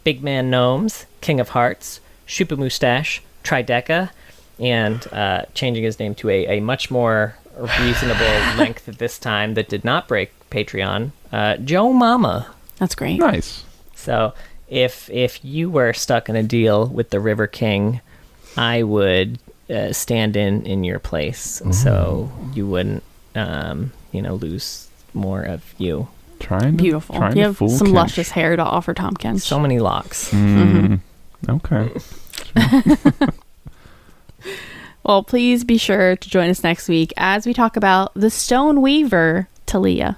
Big Man Gnomes, King of Hearts, Shupa Mustache, Trideca, and changing his name to a much more reasonable length this time that did not break Patreon, Joe Mama. That's great. Nice. So if you were stuck in a deal with the River King, I would stand in your place. Ooh. So you wouldn't lose more of you. Beautiful. You have some luscious hair to offer Tahm Kench. So many locks. Okay. Well, please be sure to join us next week as we talk about the Stone Weaver Talia.